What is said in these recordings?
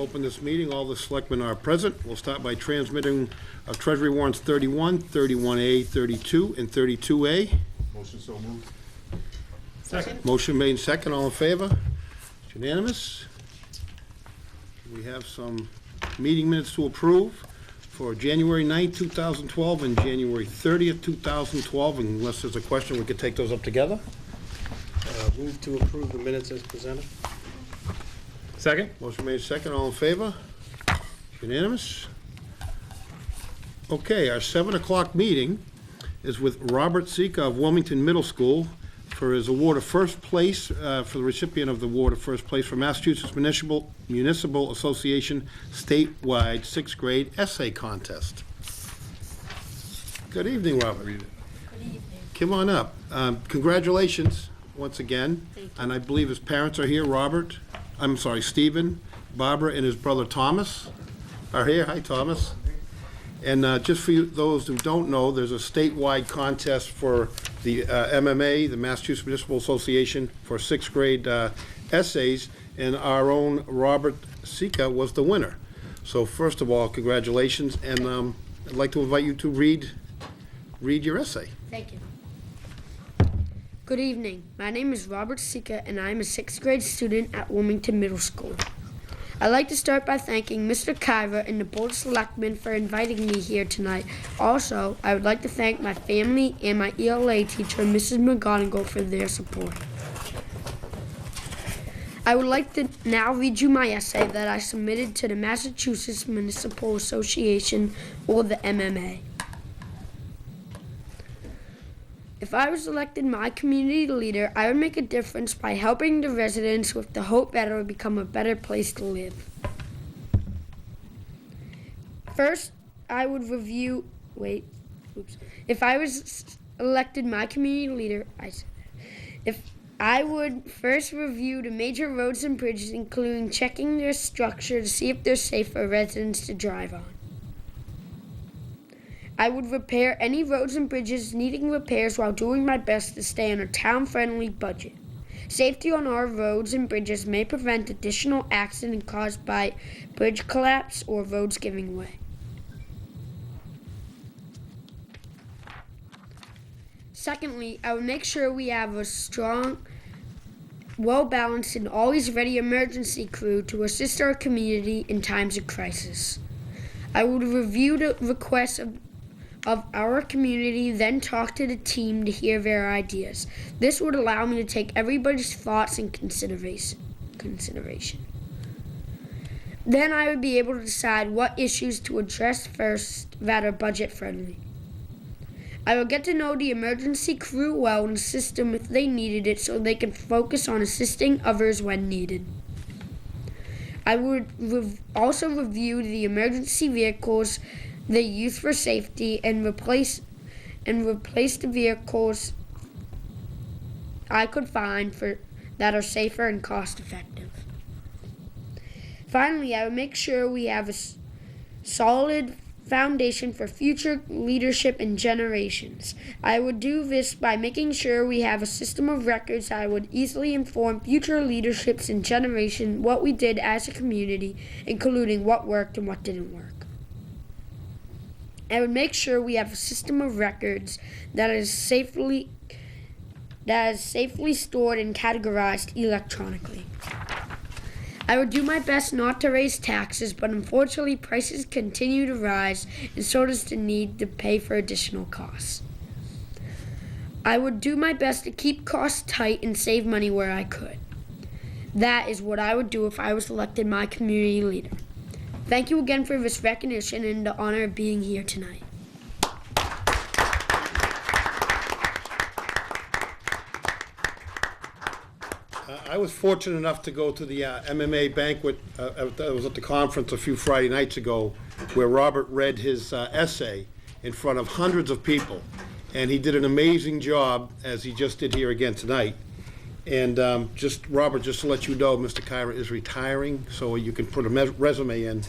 open this meeting. All the selectmen are present. We'll start by transmitting Treasury warrants 31, 31A, 32, and 32A. Motion so moved. Second. Motion made second. All in favor? It's unanimous. We have some meeting minutes to approve for January 9th, 2012 and January 30th, 2012. Unless there's a question, we could take those up together. Move to approve the minutes as presented. Second? Motion made second. All in favor? Unanimous. Okay, our 7 o'clock meeting is with Robert Sika of Wilmington Middle School for his award of first place, for the recipient of the award of first place for Massachusetts Municipal Association statewide 6th grade essay contest. Good evening, Robert. Read it. Good evening. Come on up. Congratulations once again. Thank you. And I believe his parents are here, Stephen, Barbara, and his brother Thomas are here. Hi, Thomas. And just for those who don't know, there's a statewide contest for the MMA, the Massachusetts Municipal Association, for 6th grade essays, and our own Robert Sika was the winner. So first of all, congratulations, and I'd like to invite you to read your essay. Thank you. Good evening. My name is Robert Sika, and I am a 6th grade student at Wilmington Middle School. I'd like to start by thanking Mr. Kyver and the Board of Selectmen for inviting me here tonight. Also, I would like to thank my family and my ELA teacher, Mrs. McGonigal, for their support. I would like to now read you my essay that I submitted to the Massachusetts Municipal Association, or the MMA. If I was elected my community leader, I would make a difference by helping the residents with the hope that it would become a better place to live. First, I would review, If I was elected my community leader, I would first review the major roads and bridges, including checking their structure to see if they're safe for residents to drive on. I would repair any roads and bridges needing repairs while doing my best to stay on a town-friendly budget. Safety on our roads and bridges may prevent additional accidents caused by bridge collapse or roads giving way. Secondly, I would make sure we have a strong, well-balanced, and always-ready emergency crew to assist our community in times of crisis. I would review the requests of our community, then talk to the team to hear their ideas. This would allow me to take everybody's thoughts in consideration. Then I would be able to decide what issues to address first that are budget-friendly. I would get to know the emergency crew well and assist them if they needed it so they can focus on assisting others when needed. I would also review the emergency vehicles they use for safety and replace the vehicles I could find that are safer and cost-effective. Finally, I would make sure we have a solid foundation for future leadership and generations. I would do this by making sure we have a system of records that would easily inform future leaderships and generation what we did as a community, including what worked and what didn't work. I would make sure we have a system of records that is safely stored and categorized electronically. I would do my best not to raise taxes, but unfortunately prices continue to rise, and so does the need to pay for additional costs. I would do my best to keep costs tight and save money where I could. That is what I would do if I was elected my community leader. Thank you again for this recognition and the honor of being here tonight. I was fortunate enough to go to the MMA banquet that was at the conference a few Friday nights ago, where Robert read his essay in front of hundreds of people. And he did an amazing job, as he just did here again tonight. And Robert, just to let you know, Mr. Kyra is retiring, so you can put a resume in.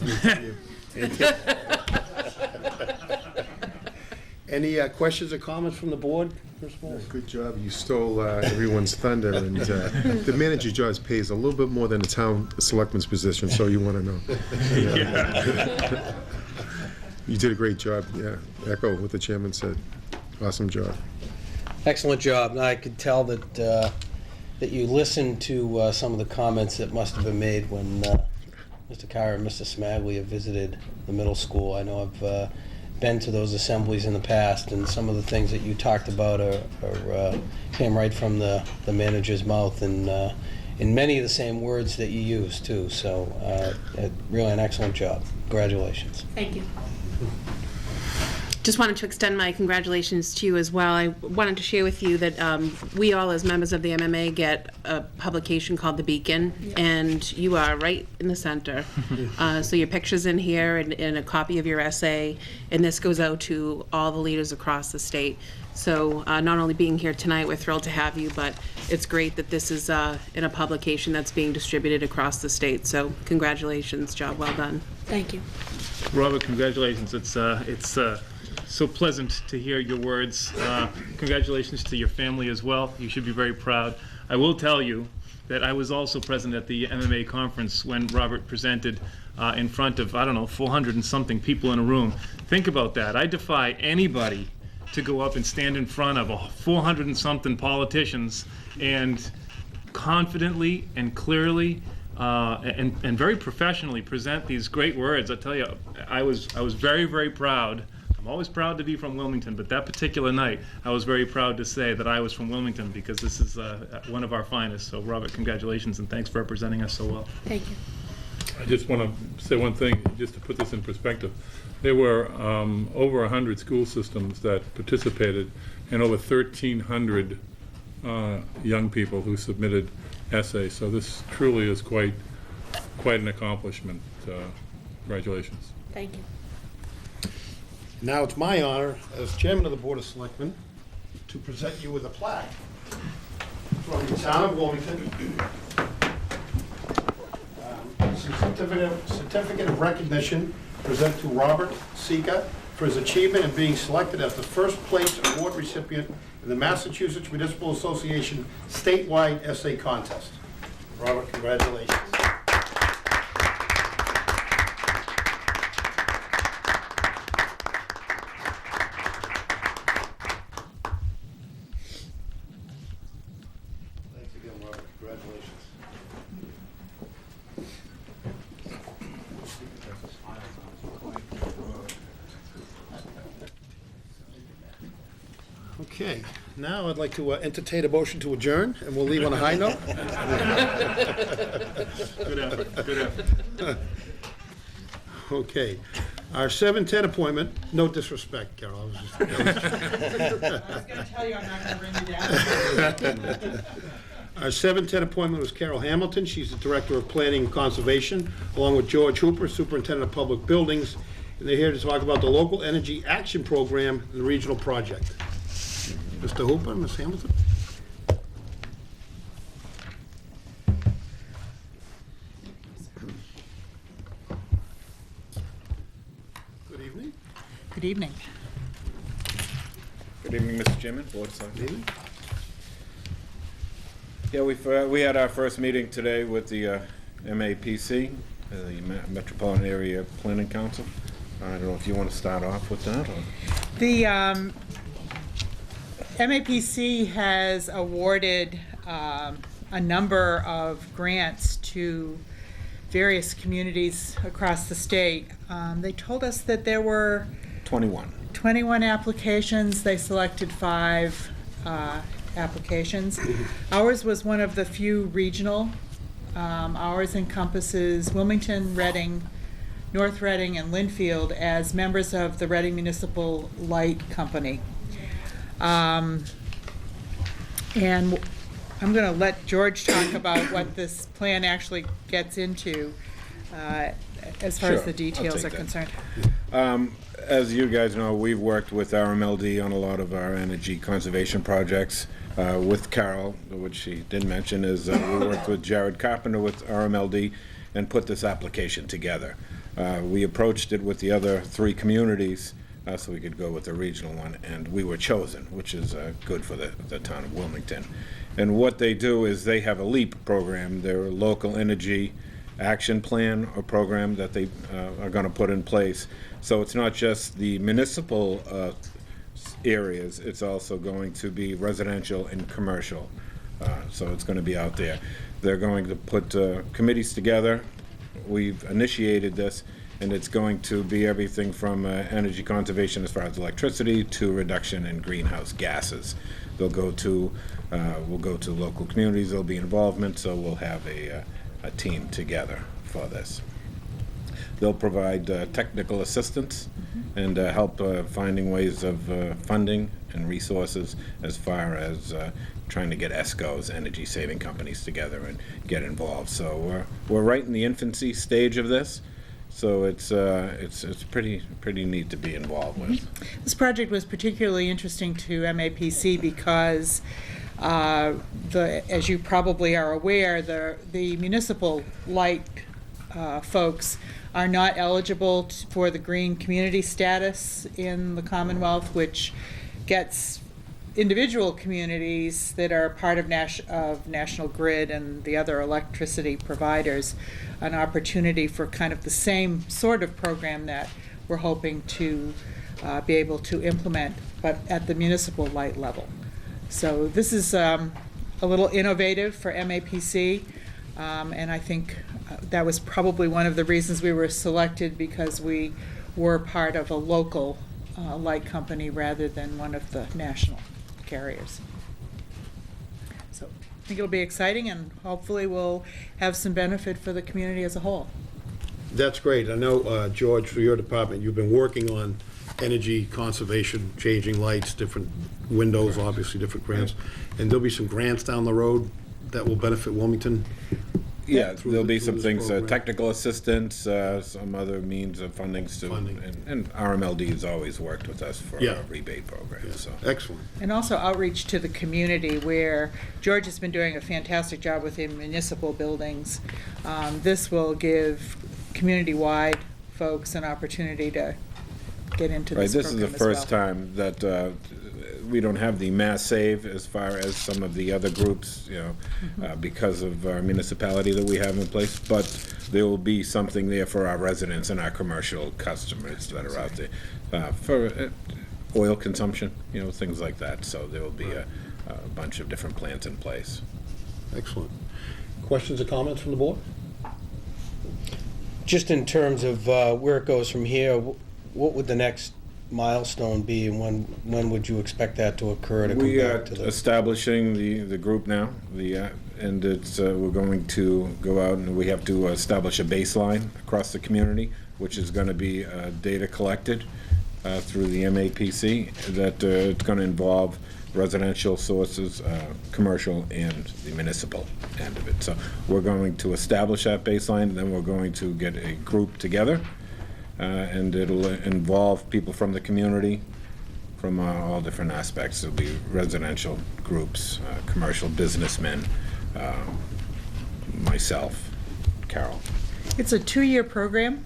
Any questions or comments from the board? First of all, Good job. You stole everyone's thunder, and the manager job pays a little bit more than the selectman's position, so you want to know. Yeah. You did a great job, yeah. Echo what the chairman said. Awesome job. excellent job. I could tell that that you listened to some of the comments that must have been made when Mr. Carr and Mr. Smaglia visited the middle school. I know I've been to those assemblies in the past, and some of the things that you talked about came right from the manager's mouth, and in many of the same words that you used too. So really an excellent job. Congratulations. Thank you. Just wanted to extend my congratulations to you as well. I wanted to share with you that we all, as members of the MMA, get a publication called The Beacon, and you are right in the center. So your picture's in here and a copy of your essay, and this goes out to all the leaders across the state. So not only being here tonight, we're thrilled to have you, but it's great that this is in a publication that's being distributed across the state. So congratulations, job well done. Thank you. Robert, congratulations. It's so pleasant to hear your words. Congratulations to your family as well. You should be very proud. I will tell you that I was also present at the MMA conference when Robert presented in front of, 400 and something people in a room. Think about that. I defy anybody to go up and stand in front of 400 and something politicians and confidently and clearly and very professionally present these great words. I tell you, I was very, very proud. I'm always proud to be from Wilmington, but that particular night, I was very proud to say that I was from Wilmington because this is one of our finest. So, Robert, congratulations, and thanks for representing us so well. Thank you. I just want to say one thing, just to put this in perspective. There were over 100 school systems that participated, and over 1,300 young people who submitted essays. So this truly is quite an accomplishment. Congratulations. Thank you. Now it's my honor, as chairman of the Board of Selectmen, to present you with a plaque from the town of Wilmington. Certificate of recognition present to Robert Sika for his achievement in being selected as the first place award recipient in the Massachusetts Municipal Association statewide essay contest. Robert, congratulations. Thanks again, Robert. Congratulations. Okay, now I'd like to entertain a motion to adjourn, and we'll leave on a high note. Good effort, good effort. Okay, our 7:10 appointment, no disrespect, Carol. I was just I was gonna tell you I'm not gonna bring you down. Our 7:10 appointment was Carol Hamilton. She's the Director of Planning and Conservation, along with George Hooper, Superintendent of Public Buildings. And they're here to talk about the Local Energy Action Program and the regional project. Mr. Hooper, Ms. Hamilton? Good evening. Good evening. Good evening, Mr. Chairman, Board of Selectmen. Good evening. Yeah, we had our first meeting today with the MAPC, the Metropolitan Area Planning Council. I don't know if you want to start off with that, or? The MAPC has awarded a number of grants to various communities across the state. They told us that there were 21 applications. They selected 5 applications. Ours was one of the few regional. Ours encompasses Wilmington, Reading, North Reading, and Lynnfield as members of the Reading Municipal Light Company. And I'm going to let George talk about what this plan actually gets into as far as Sure, the details I'll are take that. concerned. As you guys know, we've worked with RMLD on a lot of our energy conservation projects. With Carol, which she did mention, is we worked with Jared Carpenter with RMLD and put this application together. We approached it with the other 3 communities so we could go with the regional one, and we were chosen, which is good for the town of Wilmington. And what they do is they have a LEAP program, their local energy action plan or program that they are going to put in place. So it's not just the municipal areas, it's also going to be residential and commercial. So it's going to be out there. They're going to put committees together. We've initiated this, and it's going to be everything from energy conservation as far as electricity to reduction in greenhouse gases. We'll go to local communities. There'll be involvement, so we'll have a team together for this. They'll provide technical assistance and help finding ways of funding and resources as far as trying to get ESCOs, energy saving companies, together and get involved. So we're right in the infancy stage of this. So it's pretty neat to be involved with. This project was particularly interesting to MAPC because, as you probably are aware, the municipal light folks are not eligible for the green community status in the Commonwealth, which gets individual communities that are part of National Grid and the other electricity providers an opportunity for kind of the same sort of program that we're hoping to be able to implement, but at the municipal light level. So this is a little innovative for MAPC, and I think that was probably one of the reasons we were selected, because we were part of a local light company rather than one of the national carriers. So I think it'll be exciting, and hopefully we'll have some benefit for the community as a whole. That's great. I know, George, for your department, you've been working on energy conservation, changing lights, different windows, obviously different grants. And there'll be some grants down the road that will benefit Wilmington? Yeah, there'll be some this things, program. Technical assistance, some other means of fundings too. Funding. And RMLD has always worked with us for Yeah. our rebate program, so. Excellent. And also outreach to the community, where George has been doing a fantastic job within municipal buildings. This will give community-wide folks an opportunity to get into Right, this this is program the as well. first time that we don't have the mass save as far as some of the other groups, because of our municipality that we have in place, but there will be something there for our residents and our commercial customers that are out there for oil consumption, things like that. So there will be a bunch of different plans in place. Excellent. Questions or comments from the board? Just in terms of where it goes from here, what would the next milestone be, and when would you expect that to occur to come We are back to the... establishing the group now, and it's we're going to go out and we have to establish a baseline across the community, which is going to be data collected through the MAPC. That it's going to involve residential sources, commercial, and the municipal end of it. So we're going to establish that baseline, then we're going to get a group together. And it'll involve people from the community, from all different aspects. There'll be residential groups, commercial businessmen, myself, Carol. It's a 2-year program.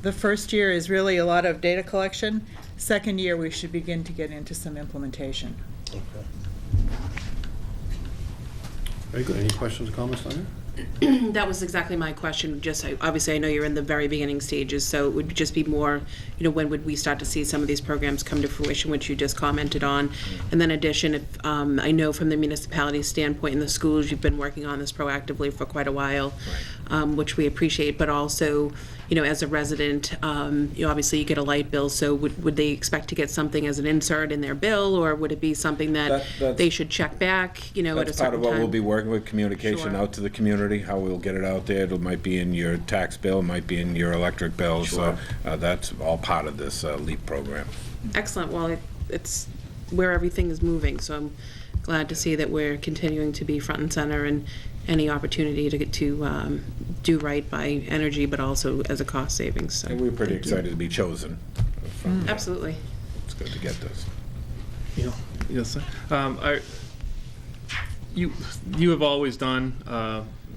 The first year is really a lot of data collection. Second year, we should begin to get into some implementation. Okay. Very good. Any questions or comments on that? That was exactly my question. Obviously, I know you're in the very beginning stages, so it would just be more, when would we start to see some of these programs come to fruition, which you just commented on? And then addition, if, I know from the municipality standpoint in the schools, you've been working on this proactively for quite a while, which we appreciate, but also, as a resident, obviously you get a light bill, so would they expect to get something as an insert in their bill, or would it be something that they should check back, at a certain time? That's part of what we'll be working with, communication Sure. out to the community, how we'll get it out there. It might be in your tax bill, might be in your electric bill, Sure. so that's all part of this LEAP program. Excellent. Well, it's where everything is moving, so I'm glad to see that we're continuing to be front and center, and any opportunity to get to do right by energy, but also as a cost savings. So And we're pretty thank you. excited to be chosen. Absolutely. It's good to get this. Yes, sir. You have always done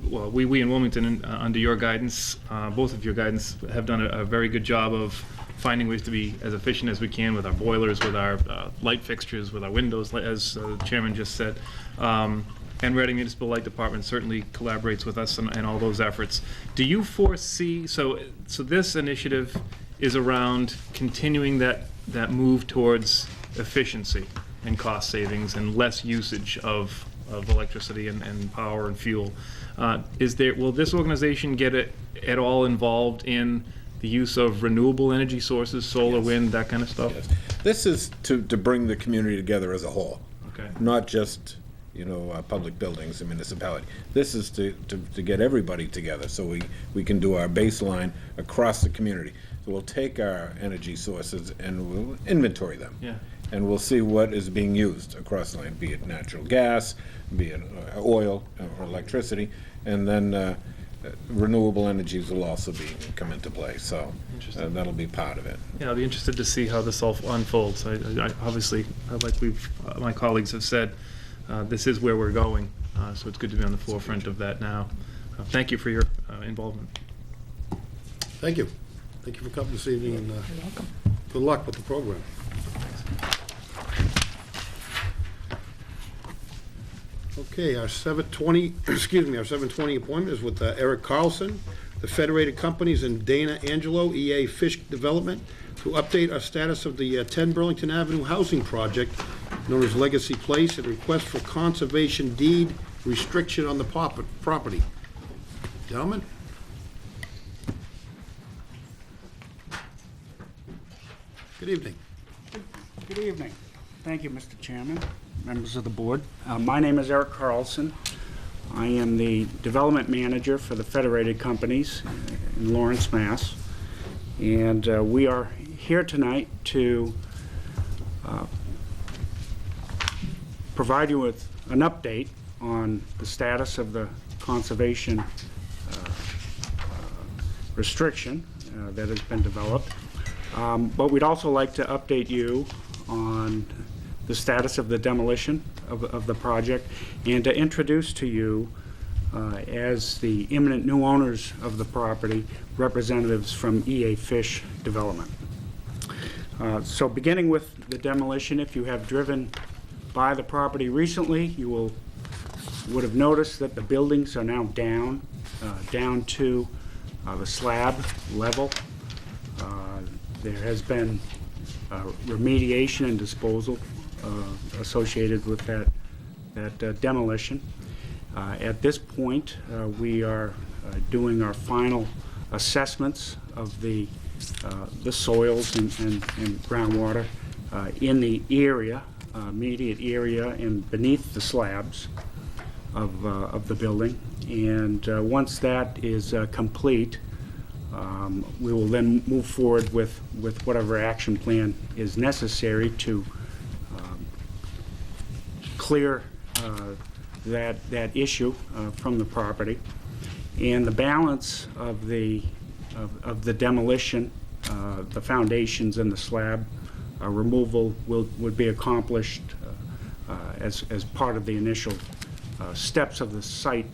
well, we in Wilmington, under your guidance, both of your guidance, have done a very good job of finding ways to be as efficient as we can with our boilers, with our light fixtures, with our windows, as the chairman just said. And Reading Municipal Light Department certainly collaborates with us in all those efforts. Do you foresee, so this initiative is around continuing that move towards efficiency and cost savings and less usage of electricity and power and fuel. Will this organization get at all involved in the use of renewable energy sources, solar, wind, that kind of stuff? Yes. This is to bring the community together as a whole. Okay. Not just, public buildings and municipality. This is to get everybody together so we can do our baseline across the community. So we'll take our energy sources and we'll inventory them. Yeah. And we'll see what is being used across the land, be it natural gas, be it oil or electricity, and then renewable energies will also come into play. So that'll be part of it. Yeah, I'll be interested to see how this all unfolds. I obviously, like my colleagues have said, this is where we're going, so it's good to be on the forefront of that now. Thank you for your involvement. Thank you. Thank you for coming this evening, and good luck with the program. Okay, our 7:20 appointment is with Eric Carlson, the Federated Companies, and Dana Angelo, EA Fish Development, to update our status of the 10 Burlington Avenue housing project known as Legacy Place, and request for conservation deed restriction on the property. Gentlemen? Good evening. Good evening. Thank you, Mr. Chairman, members of the board. My name is Eric Carlson. I am the development manager for the Federated Companies in Lawrence, Mass. And we are here tonight to provide you with an update on the status of the conservation restriction that has been developed. But we'd also like to update you on the status of the demolition of the project, and to introduce to you, as the imminent new owners of the property, representatives from EA Fish Development. So beginning with the demolition, if you have driven by the property recently, you would have noticed that the buildings are now down to the slab level. There has been remediation and disposal associated with that demolition. At this point, we are doing our final assessments of the soils and groundwater in the area, immediate area, and beneath the slabs of the building. And once that is complete, we will then move forward with whatever action plan is necessary to clear that issue from the property. And the balance of the demolition, the foundations and the slab removal would be accomplished as part of the initial steps of the site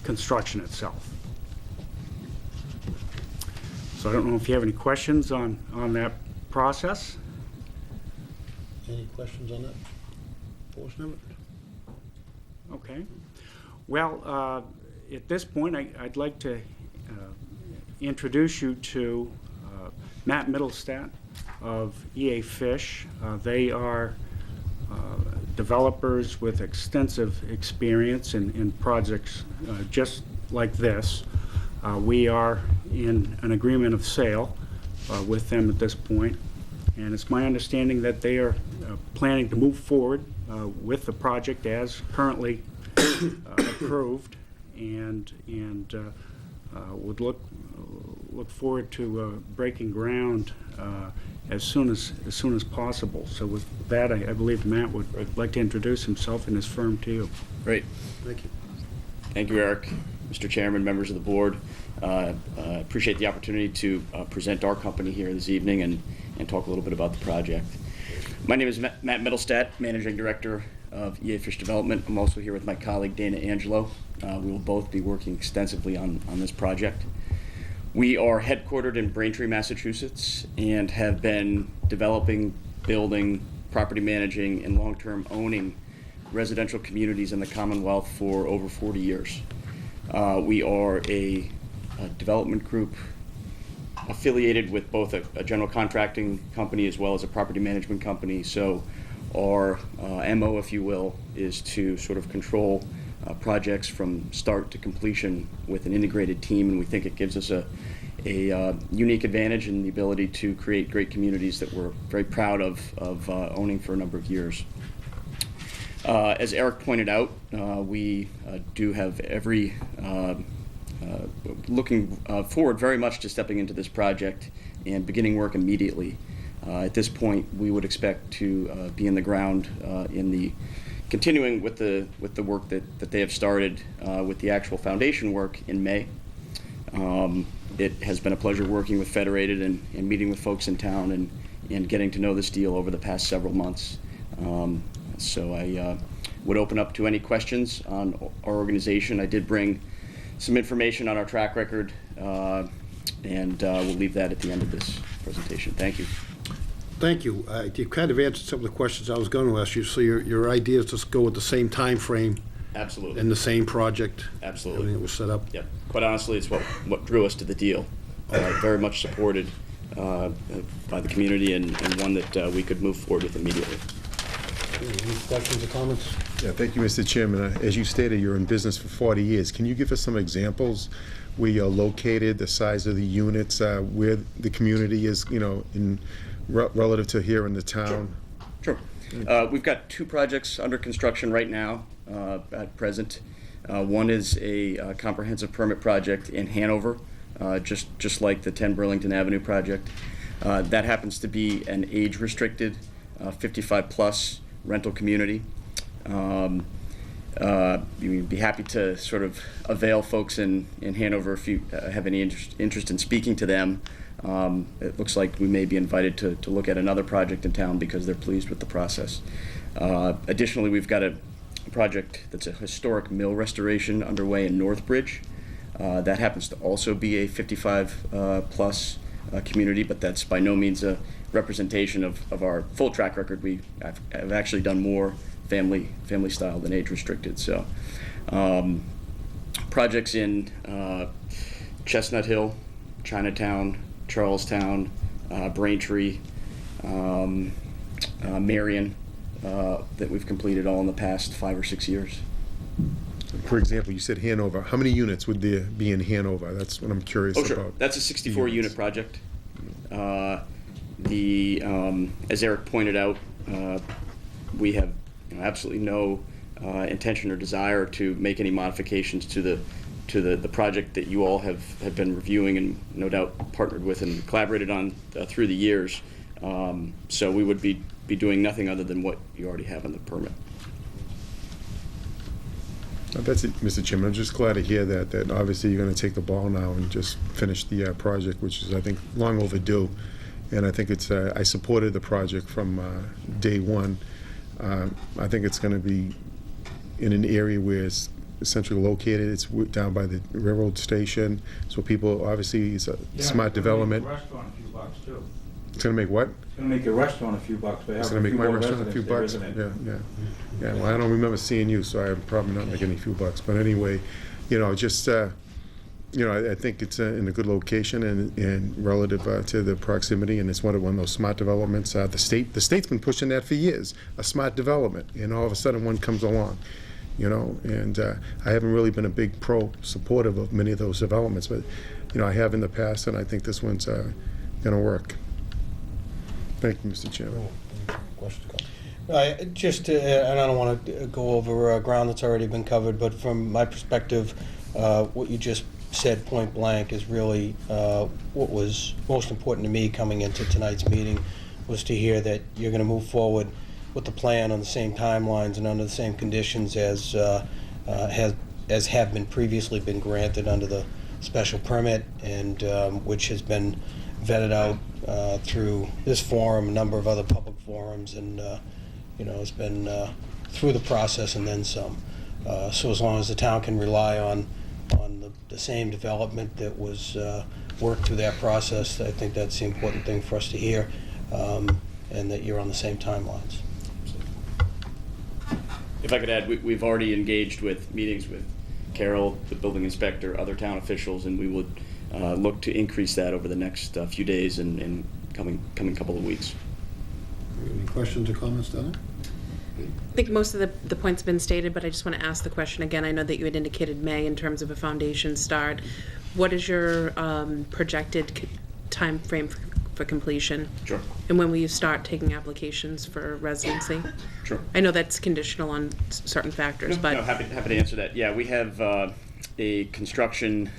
construction itself. So I don't know if you have any questions on that process. Any questions on that portion of it? Okay. Well, at this point, I'd like to introduce you to Matt Middlestat of EA Fish. They are developers with extensive experience in projects just like this. We are in an agreement of sale with them at this point, and it's my understanding that they are planning to move forward with the project as currently approved, and would look forward to breaking ground as soon as possible. So with that, I believe Matt would like to introduce himself and his firm to you. Great. Thank you. Thank you, Eric, Mr. Chairman, members of the board. Appreciate the opportunity to present our company here this evening and talk a little bit about the project. My name is Matt Middlestat, Managing Director of EA Fish Development. I'm also here with my colleague Dana Angelo. We will both be working extensively on this project. We are headquartered in Braintree, Massachusetts, and have been developing, building, property managing, and long-term owning residential communities in the Commonwealth for over 40 years. We are a development group affiliated with both a general contracting company as well as a property management company. So our MO, if you will, is to sort of control projects from start to completion with an integrated team, and we think it gives us a unique advantage in the ability to create great communities that we're very proud of owning for a number of years. As Eric pointed out, we do have every looking forward very much to stepping into this project and beginning work immediately. At this point, we would expect to be in the ground continuing with the work that they have started with the actual foundation work in May. It has been a pleasure working with Federated and meeting with folks in town and getting to know this deal over the past several months. So I would open up to any questions on our organization. I did bring some information on our track record, and we'll leave that at the end of this presentation. Thank you. Thank you. You kind of answered some of the questions I was going to ask you. So your idea is to go with the same time frame Absolutely. and the same project? Absolutely. Everything was set up? Yep. Quite honestly, it's what drew us to the deal. Very much supported by the community and one that we could move forward with immediately. Any questions or comments? Yeah, thank you, Mr. Chairman. As you stated, you're in business for 40 years. Can you give us some examples where you're located, the size of the units, where the community is, in relative to here in the town? Sure. We've got two projects under construction right now at present. One is a comprehensive permit project in Hanover, just like the 10 Burlington Avenue project. That happens to be an age-restricted 55-plus rental community. We'd be happy to sort of avail folks in Hanover if you have any interest in speaking to them. It looks like we may be invited to look at another project in town because they're pleased with the process. Additionally, we've got a project that's a historic mill restoration underway in Northbridge. That happens to also be a 55-plus community, but that's by no means a representation of our full track record. We have actually done more family style than age restricted. So projects in Chestnut Hill, Chinatown, Charlestown, Braintree, Marion, that we've completed all in the past 5 or 6 years. For example, you said Hanover. How many units would there be in Hanover? That's what I'm curious Sure. about. That's a 64-unit project. As Eric pointed out, we have absolutely no intention or desire to make any modifications to the project that you all have been reviewing and no doubt partnered with and collaborated on through the years. So we would be doing nothing other than what you already have in the permit. That's it, Mr. Chairman. I'm just glad to hear that obviously you're going to take the ball now and just finish the project, which is, I think, long overdue. And I think it's, I supported the project from day one. I think it's going to be in an area where it's centrally located. It's down by the railroad station. So people, obviously, it's a smart development. Restaurant a few bucks too. It's going to make what? It's going to make your restaurant a few bucks. It's going to make my restaurant a few bucks? Yeah, well, I don't remember seeing you, so I'm probably not making a few bucks. But anyway, just, I think it's in a good location and relative to the proximity, and it's one of those smart developments. The state's been pushing that for years, a smart development, and all of a sudden one comes along, and I haven't really been a big supportive of many of those developments, but, I have in the past, and I think this one's going to work. Thank you, Mr. Chairman. And I don't want to go over ground that's already been covered, but from my perspective, what you just said point blank is really what was most important to me coming into tonight's meeting, was to hear that you're going to move forward with the plan on the same timelines and under the same conditions as have been previously been granted under the special permit, and which has been vetted out through this forum, a number of other public forums, and it's been through the process and then some. So as long as the town can rely on the same development that was worked through that process, I think that's the important thing for us to hear, and that you're on the same timelines. If I could add, we've already engaged with meetings with Carol, the building inspector, other town officials, and we would look to increase that over the next few days and coming couple of weeks. Any questions or comments, Donna? I think most of the points have been stated, but I just want to ask the question again. I know that you had indicated May in terms of a foundation start. What is your projected time frame for completion? Sure. And when will you start taking applications for residency? Sure. I know that's conditional on certain factors, but... No, happy to answer that. Yeah, we have a construction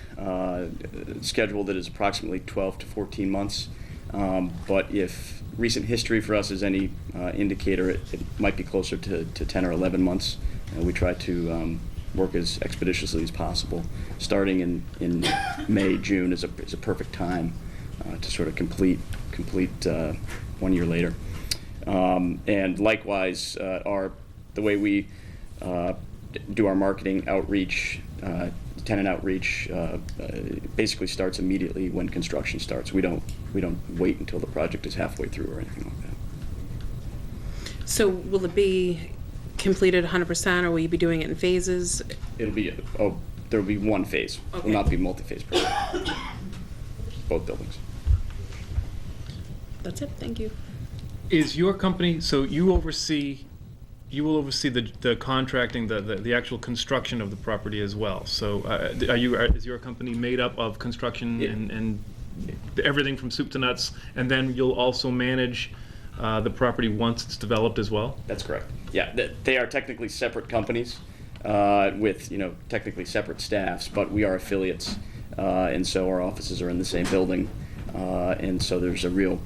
schedule that is approximately 12 to 14 months. But if recent history for us is any indicator, it might be closer to 10 or 11 months. We try to work as expeditiously as possible. Starting in May, June is a perfect time to sort of complete 1 year later. And likewise, the way we do our marketing outreach, tenant outreach, basically starts immediately when construction starts. We don't wait until the project is halfway through or anything like that. So will it be completed 100%, or will you be doing it in phases? It'll be there'll be one phase. It will not be multi-phase project. Both buildings. That's it. Thank you. Is your company, so you will oversee the contracting, the actual construction of the property as well? So is your company made up of construction and everything from soup to nuts, and then you'll also manage the property once it's developed as well? That's correct. Yeah, they are technically separate companies with technically separate staffs, but we are affiliates, and so our offices are in the same building, and so there's a real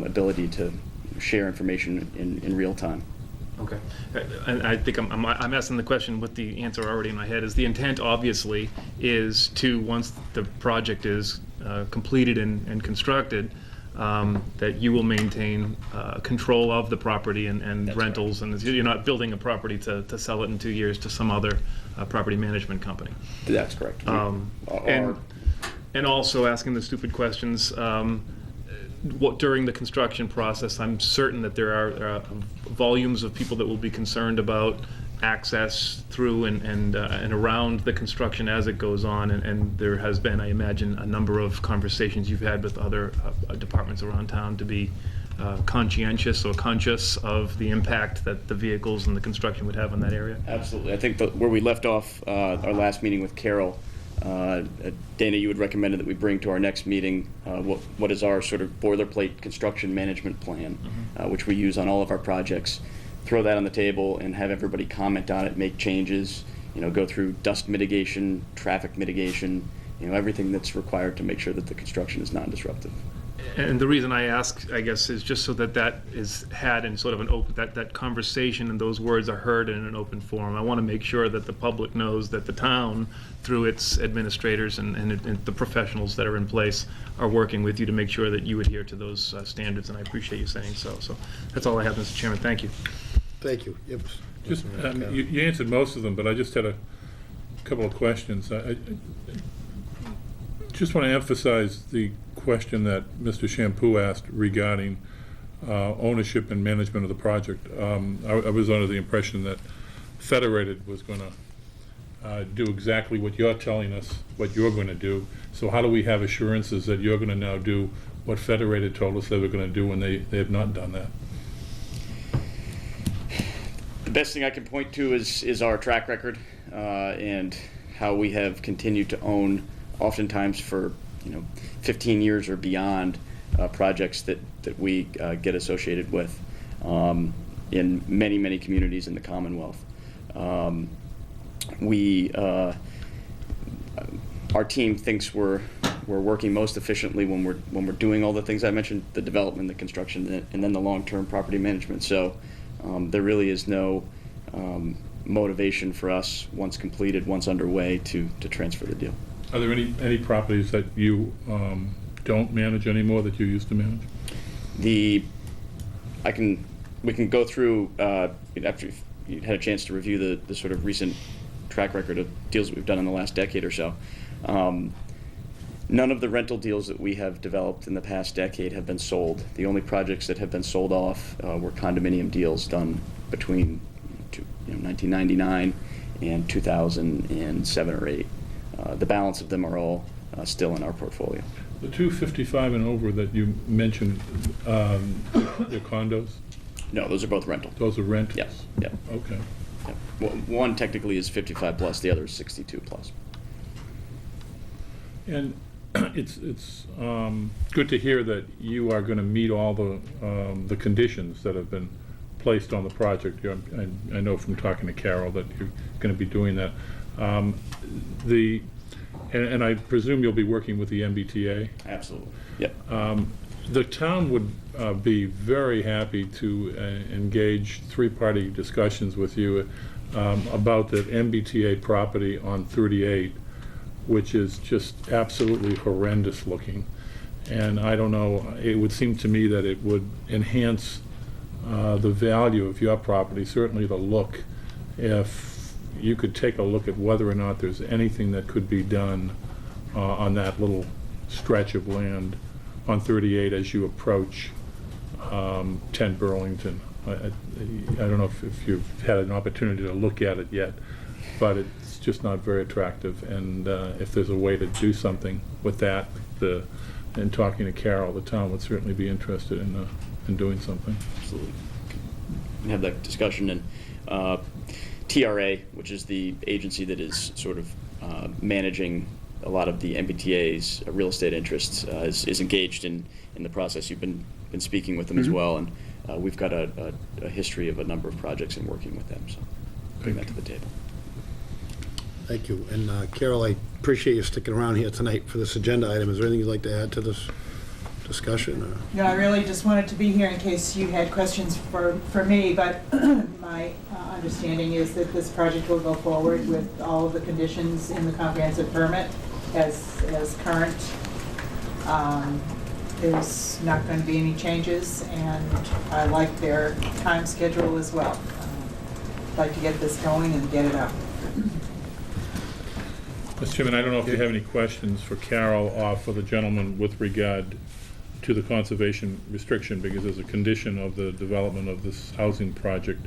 ability to share information in real time. Okay, and I think I'm asking the question with the answer already in my head. Is the intent obviously is to, once the project is completed and constructed, that you will maintain control of the property and That's rentals, and you're not building a property to sell it in 2 years to some other property management company. That's correct. And also asking the stupid questions. During the construction process, I'm certain that there are volumes of people that will be concerned about access through and around the construction as it goes on, and there has been, I imagine, a number of conversations you've had with other departments around town to be conscientious or conscious of the impact that the vehicles and the construction would have on that area. Absolutely. I think where we left off our last meeting with Carol, Dana, you had recommended that we bring to our next meeting what is our sort of boilerplate construction management plan, which we use on all of our projects. Throw that on the table and have everybody comment on it, make changes, go through dust mitigation, traffic mitigation, everything that's required to make sure that the construction is non-disruptive. And the reason I ask, I guess, is just so that is had in sort of an open, that conversation and those words are heard in an open forum. I want to make sure that the public knows that the town, through its administrators and the professionals that are in place, are working with you to make sure that you adhere to those standards, and I appreciate you saying so. So that's all I have, Mr. Chairman. Thank you. Thank you. Yep. Just, you answered most of them, but I just had a couple of questions. I just want to emphasize the question that Mr. Shampoo asked regarding ownership and management of the project. I was under the impression that Federated was going to do exactly what you're telling us, what you're going to do. So how do we have assurances that you're going to now do what Federated told us they were going to do when they have not done that? The best thing I can point to is our track record and how we have continued to own, oftentimes for 15 years or beyond, projects that we get associated with in many communities in the Commonwealth. Our team thinks we're working most efficiently when we're doing all the things I mentioned: the development, the construction, and then the long-term property management. So there really is no motivation for us, once completed, once underway, to transfer the deal. Are there any properties that you don't manage anymore that you used to manage? We can go through after you had a chance to review the sort of recent track record of deals that we've done in the last decade or so. None of the rental deals that we have developed in the past decade have been sold. The only projects that have been sold off were condominium deals done between 1999 and 2007 or 8. The balance of them are all still in our portfolio. The 255 and over that you mentioned, they're condos? No, those are both rental. Those are rent? Yes. Yeah. Okay. Yeah. One technically is 55 plus, the other is 62 plus. And it's good to hear that you are going to meet all the conditions that have been placed on the project. I know from talking to Carol that you're going to be doing that. And I presume you'll be working with the MBTA? Absolutely. Yep. The town would be very happy to engage three-party discussions with you about the MBTA property on 38, which is just absolutely horrendous looking. And I don't know, it would seem to me that it would enhance the value of your property, certainly the look, if you could take a look at whether or not there's anything that could be done on that little stretch of land on 38 as you approach 10 Burlington. I don't know if you've had an opportunity to look at it yet, but it's just not very attractive. And if there's a way to do something with that, and talking to Carol, the town would certainly be interested in doing something. Absolutely. We can have that discussion. And TRA, which is the agency that is sort of managing a lot of the MBTA's real estate interests, is engaged in the process. You've been speaking with them as well, and we've got a history of a number of projects and working with them, so bring that to the table. Thank you. And Carol, I appreciate you sticking around here tonight for this agenda item. Is there anything you'd like to add to this discussion? Or? No, I really just wanted to be here in case you had questions for me, but my understanding is that this project will go forward with all of the conditions in the comprehensive permit as current. There's not going to be any changes, and I like their time schedule as well. I'd like to get this going and get it up. Mr. Chairman, I don't know if you have any questions for Carol or for the gentleman with regard to the conservation restriction, because as a condition of the development of this housing project,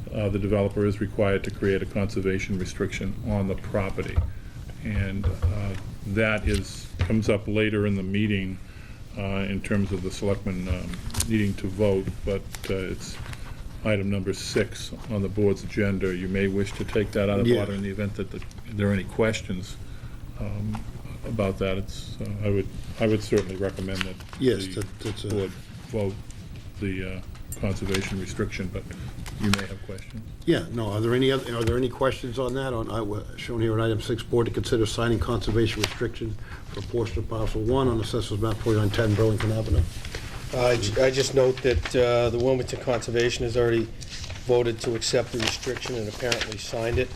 the developer is required to create a conservation restriction on the property. And that comes up later in the meeting in terms of the selectmen needing to vote, but it's item number 6 on the board's agenda. You may wish to take that out of order in the event that there are any questions about that. It's I would certainly recommend that the board vote the conservation restriction, but you may have questions. Yeah, no, are there any questions on that? Shown here on item 6, board to consider signing conservation restriction for a portion of parcel 1 on Assessors Map 4910 Burlington Avenue. I just note that the Wilmington Conservation has already voted to accept the restriction and apparently signed it.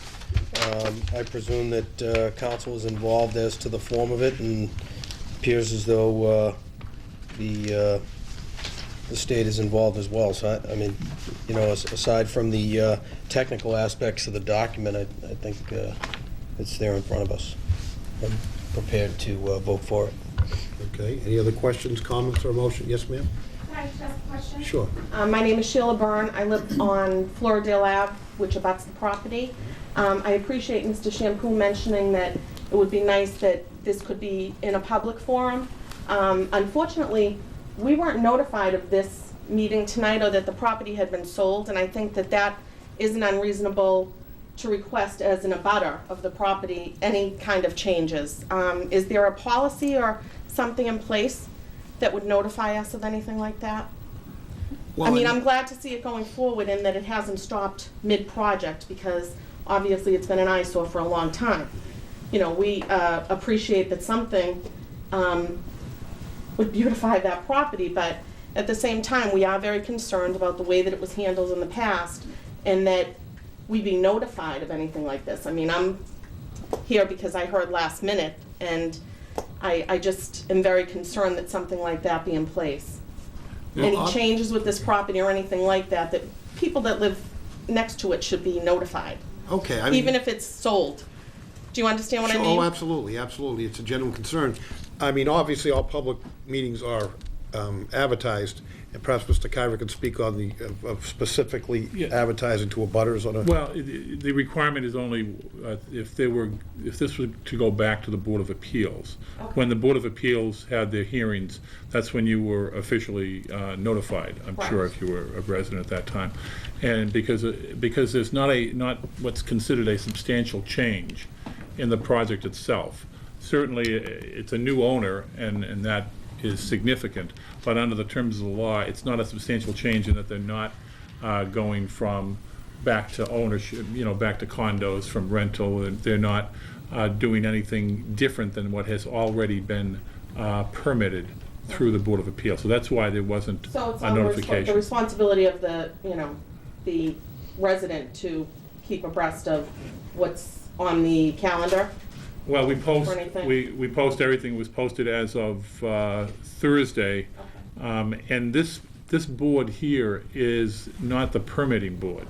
I presume that council is involved as to the form of it, and appears as though the state is involved as well. So I mean, you know, aside from the technical aspects of the document, I think it's there in front of us. I'm prepared to vote for it. Okay, any other questions, comments, or motion? Yes, ma'am? Can I just ask a question? Sure. My name is Sheila Byrne. I live on Floridale Ave, which abuts the property. I appreciate Mr. Shampoo mentioning that it would be nice that this could be in a public forum. Unfortunately, we weren't notified of this meeting tonight or that the property had been sold, and I think that that isn't unreasonable to request as an abutter of the property any kind of changes. Is there a policy or something in place that would notify us of anything like that? Well, I mean, I'm glad to see it going forward and that it hasn't stopped mid-project, because obviously it's been an eyesore for a long time. You know, we appreciate that something would beautify that property, but at the same time, we are very concerned about the way that it was handled in the past, and that we be notified of anything like this. I mean, I'm here because I heard last minute, and I just am very concerned that something like that be in place. Any changes with this property or anything like that, that people that live next to it should be notified, Okay, I mean. even if it's sold. Do you understand what I Sure, mean? Oh, absolutely, absolutely. It's a genuine concern. I mean, obviously, all public meetings are advertised, and perhaps Mr. Kyra can speak on the, of specifically Yeah. advertising to abutters on a. Well, the requirement is only if this was to go back to the Board of Appeals. When the Board of Appeals had their hearings, that's when you were officially notified, I'm sure, if you were a resident at that time. And because there's not what's considered a substantial change in the project itself. Certainly, it's a new owner, and that is significant, but under the terms of the law, it's not a substantial change in that they're not going from back to ownership, back to condos from rental, and they're not doing anything different than what has already been permitted through the Board of Appeals. So that's why there wasn't So it's a on the notification. responsibility of the resident to keep abreast of what's on the calendar. Well, we post, For anything? we post everything. It was posted as of Thursday. And this board here is not the permitting board.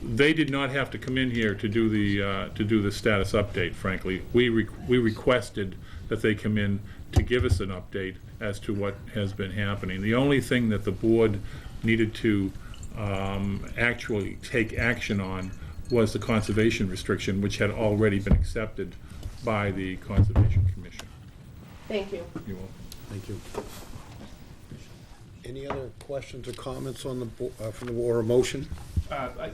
They did not have to come in here to do the status update, frankly. We requested that they come in to give us an update as to what has been happening. The only thing that the board needed to actually take action on was the conservation restriction, which had already been accepted by the Conservation Commission. Thank you. You will. Thank you. Any other questions or comments on the, from the board, or motion? I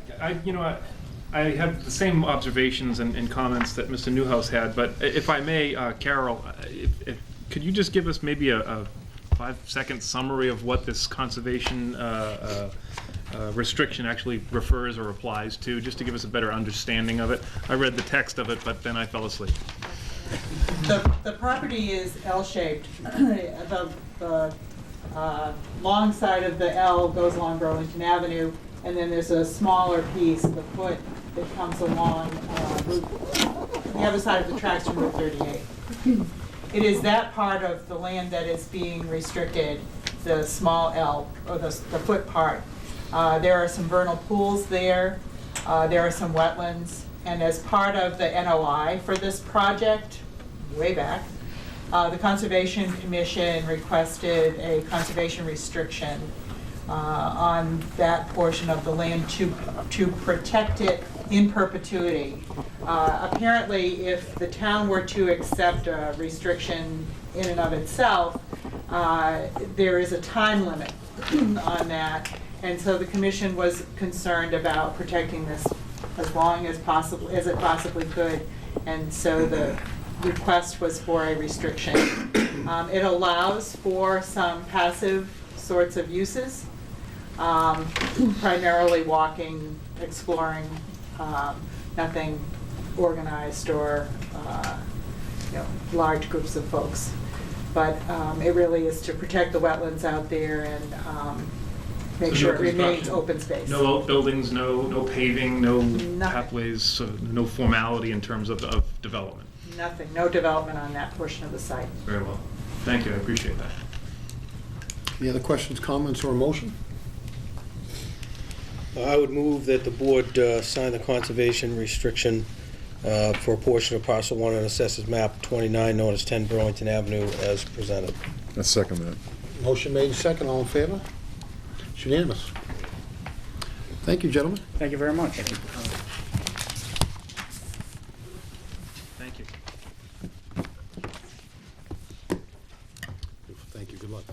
have the same observations and comments that Mr. Newhouse had, but if I may, Carol, could you just give us maybe a 5-second summary of what this conservation restriction actually refers or applies to, just to give us a better understanding of it? I read the text of it, but then I fell asleep. The property is L-shaped. The long side of the L goes along Burlington Avenue, and then there's a smaller piece, the foot, that comes along the other side of the tracks from Route 38. It is that part of the land that is being restricted, the small L, or the foot part. There are some vernal pools there, there are some wetlands, and as part of the NOI for this project, way back, the Conservation Commission requested a conservation restriction on that portion of the land to protect it in perpetuity. Apparently, if the town were to accept a restriction in and of itself, there is a time limit on that. And so the commission was concerned about protecting this as long as possible, as it possibly could. And so the request was for a restriction. It allows for some passive sorts of uses, primarily walking, exploring, nothing organized or large groups of folks. But it really is to protect the wetlands out there and make So sure no it remains construction, open space. No buildings, no paving, no Nothing. pathways, no formality in terms of development. Nothing, no development on that portion of the site. Very well. Thank you, I appreciate that. Any other questions, comments, or a motion? I would move that the board sign the conservation restriction for a portion of parcel 1 on Assessors Map 29, known as 10 Burlington Avenue, as presented. I second that. Motion made, second, all in favor? It's unanimous. Thank you, gentlemen. Thank you very much. Thank you. Thank you, good luck.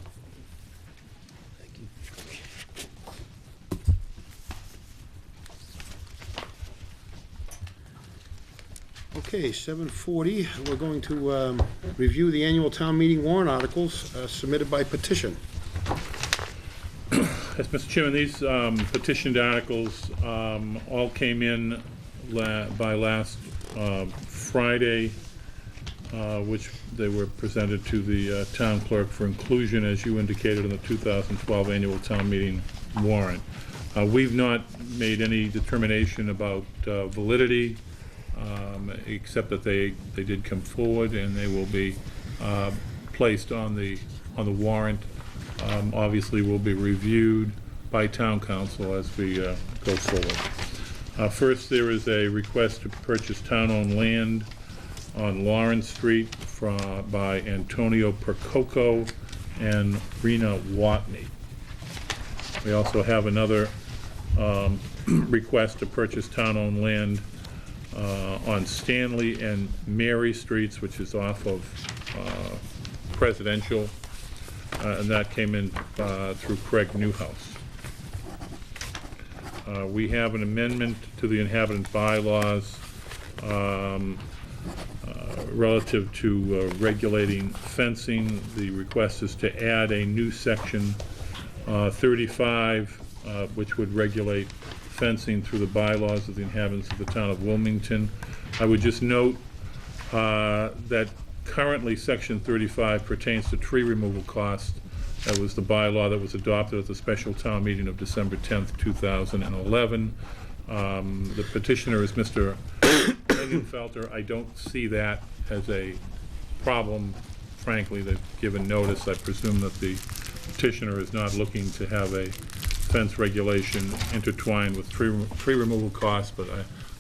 Thank you. Okay, 7:40, we're going to review the annual town meeting warrant articles submitted by petition. Yes, Mr. Chairman, these petitioned articles all came in by last Friday, which they were presented to the town clerk for inclusion, as you indicated, in the 2012 annual town meeting warrant. We've not made any determination about validity, except that they did come forward, and they will be placed on the warrant. Obviously will be reviewed by town council as we go forward. First, there is a request to purchase town-owned land on Lawrence Street by Antonio Percoco and Rena Watney. We also have another request to purchase town-owned land on Stanley and Mary Streets, which is off of Presidential, and that came in through Craig Newhouse. We have an amendment to the inhabitant bylaws relative to regulating fencing. The request is to add a new section 35, which would regulate fencing through the bylaws of the inhabitants of the town of Wilmington. I would just note that currently Section 35 pertains to tree removal costs. That was the bylaw that was adopted at the special town meeting of December 10th, 2011. The petitioner is Mr. Lingenfelter. I don't see that as a problem. Frankly, they've given notice. I presume that the petitioner is not looking to have a fence regulation intertwined with tree removal costs, but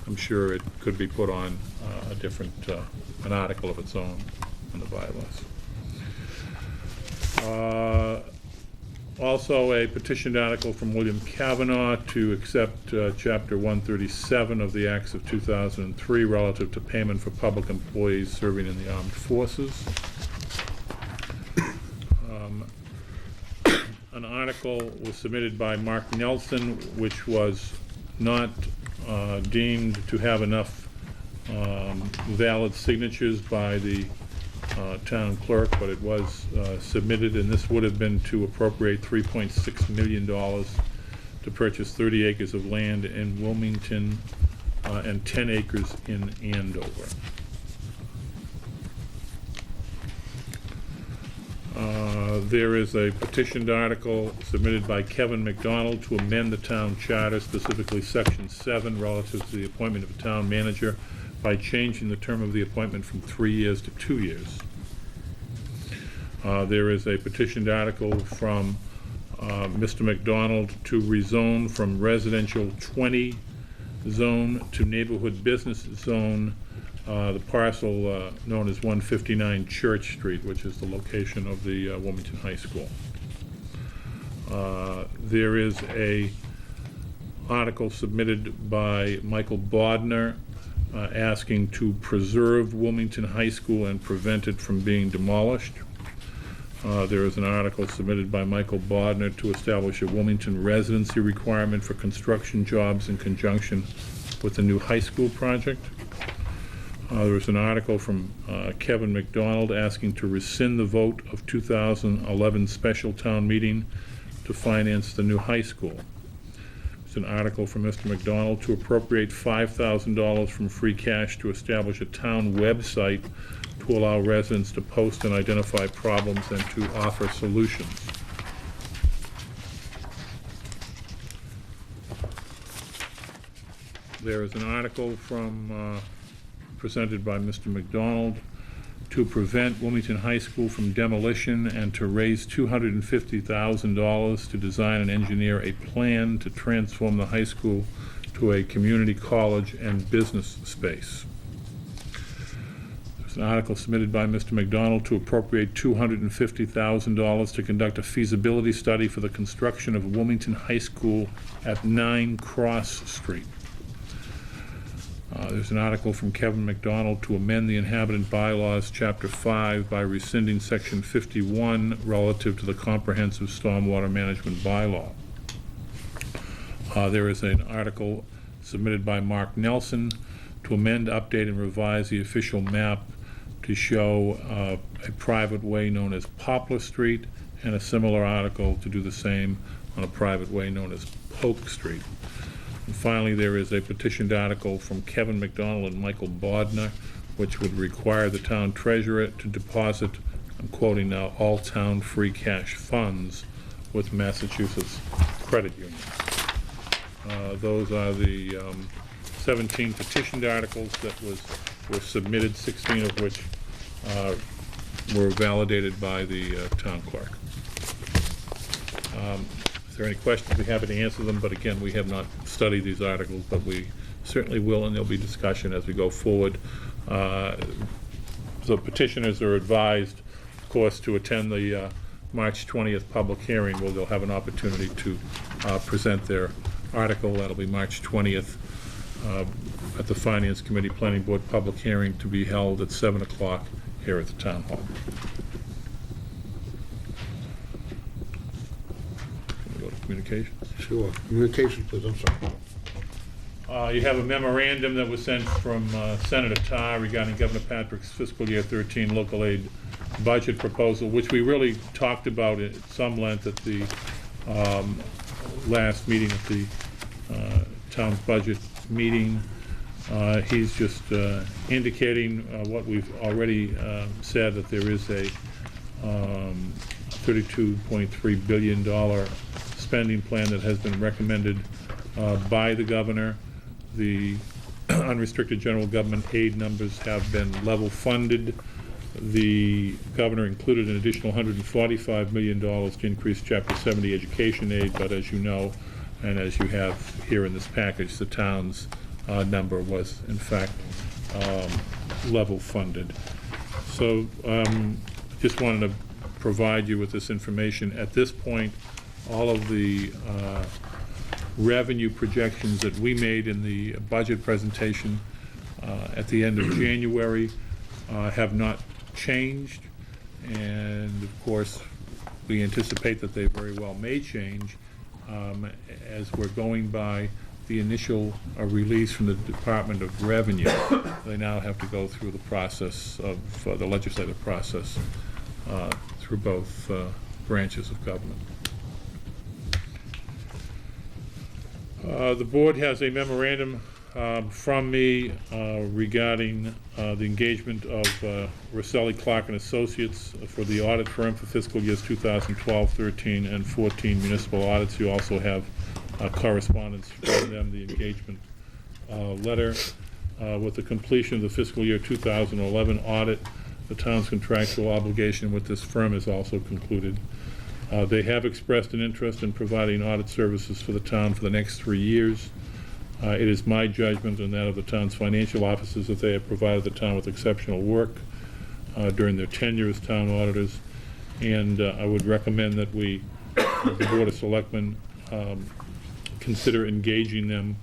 I'm sure it could be put on a different, an article of its own in the bylaws. Also, a petitioned article from William Kavanaugh to accept Chapter 137 of the Acts of 2003 relative to payment for public employees serving in the armed forces. An article was submitted by Mark Nelson, which was not deemed to have enough valid signatures by the town clerk, but it was submitted, and this would have been to appropriate $3.6 million to purchase 30 acres of land in Wilmington and 10 acres in Andover. There is a petitioned article submitted by Kevin McDonald to amend the town charter, specifically Section 7, relative to the appointment of a town manager by changing the term of the appointment from 3 years to 2 years. There is a petitioned article from Mr. McDonald to rezone from residential 20 zone to neighborhood business zone the parcel known as 159 Church Street, which is the location of the Wilmington High School. There is a article submitted by Michael Bodner asking to preserve Wilmington High School and prevent it from being demolished. There is an article submitted by Michael Bodner to establish a Wilmington residency requirement for construction jobs in conjunction with the new high school project. There was an article from Kevin McDonald asking to rescind the vote of 2011 special town meeting to finance the new high school. There's an article from Mr. McDonald to appropriate $5,000 from free cash to establish a town website to allow residents to post and identify problems and to offer solutions. There is an article from presented by Mr. McDonald to prevent Wilmington High School from demolition and to raise $250,000 to design and engineer a plan to transform the high school to a community college and business space. There's an article submitted by Mr. McDonald to appropriate $250,000 to conduct a feasibility study for the construction of Wilmington High School at 9 Cross Street. There's an article from Kevin McDonald to amend the inhabitant bylaws, Chapter 5, by rescinding Section 51 relative to the comprehensive stormwater management bylaw. There is an article submitted by Mark Nelson to amend, update, and revise the official map to show a private way known as Poplar Street, and a similar article to do the same on a private way known as Polk Street. And finally, there is a petitioned article from Kevin McDonald and Michael Bodner, which would require the town treasurer to deposit, I'm quoting now, all town free cash funds with Massachusetts credit unions. Those are the 17 petitioned articles that were submitted, 16 of which were validated by the town clerk. If there are any questions, we'd be happy to answer them, but again, we have not studied these articles, but we certainly will, and there'll be discussion as we go forward. So petitioners are advised, of course, to attend the March 20th public hearing, where they'll have an opportunity to present their article. That'll be March 20th at the Finance Committee Planning Board public hearing, to be held at 7 o'clock here at the Town Hall. Can we go to communications? Sure. Communications, please, I'm sorry. You have a memorandum that was sent from Senator Tarr regarding Governor Patrick's fiscal year 13 local aid budget proposal, which we really talked about at some length at the last meeting at the town's budget meeting. He's just indicating what we've already said, that there is a $32.3 billion spending plan that has been recommended by the governor. The unrestricted general government aid numbers have been level funded. The governor included an additional $145 million to increase Chapter 70 education aid, but as you know, and as you have here in this package, the town's number was in fact level funded. So just wanted to provide you with this information. At this point, all of the revenue projections that we made in the budget presentation at the end of January have not changed, and of course we anticipate that they very well may change as we're going by the initial release from the Department of Revenue. They now have to go through the process of the legislative process through both branches of government. The board has a memorandum from me regarding the engagement of Rosselli, Clark and Associates for the audit firm for fiscal years 2012, 13, and 14 municipal audits. You also have correspondence from them, the engagement letter. With the completion of the fiscal year 2011 audit, the town's contractual obligation with this firm is also concluded. They have expressed an interest in providing audit services for the town for the next 3 years. It is my judgment and that of the town's financial officers that they have provided the town with exceptional work during their tenure as town auditors, and I would recommend that we, the Board of Selectmen, consider engaging them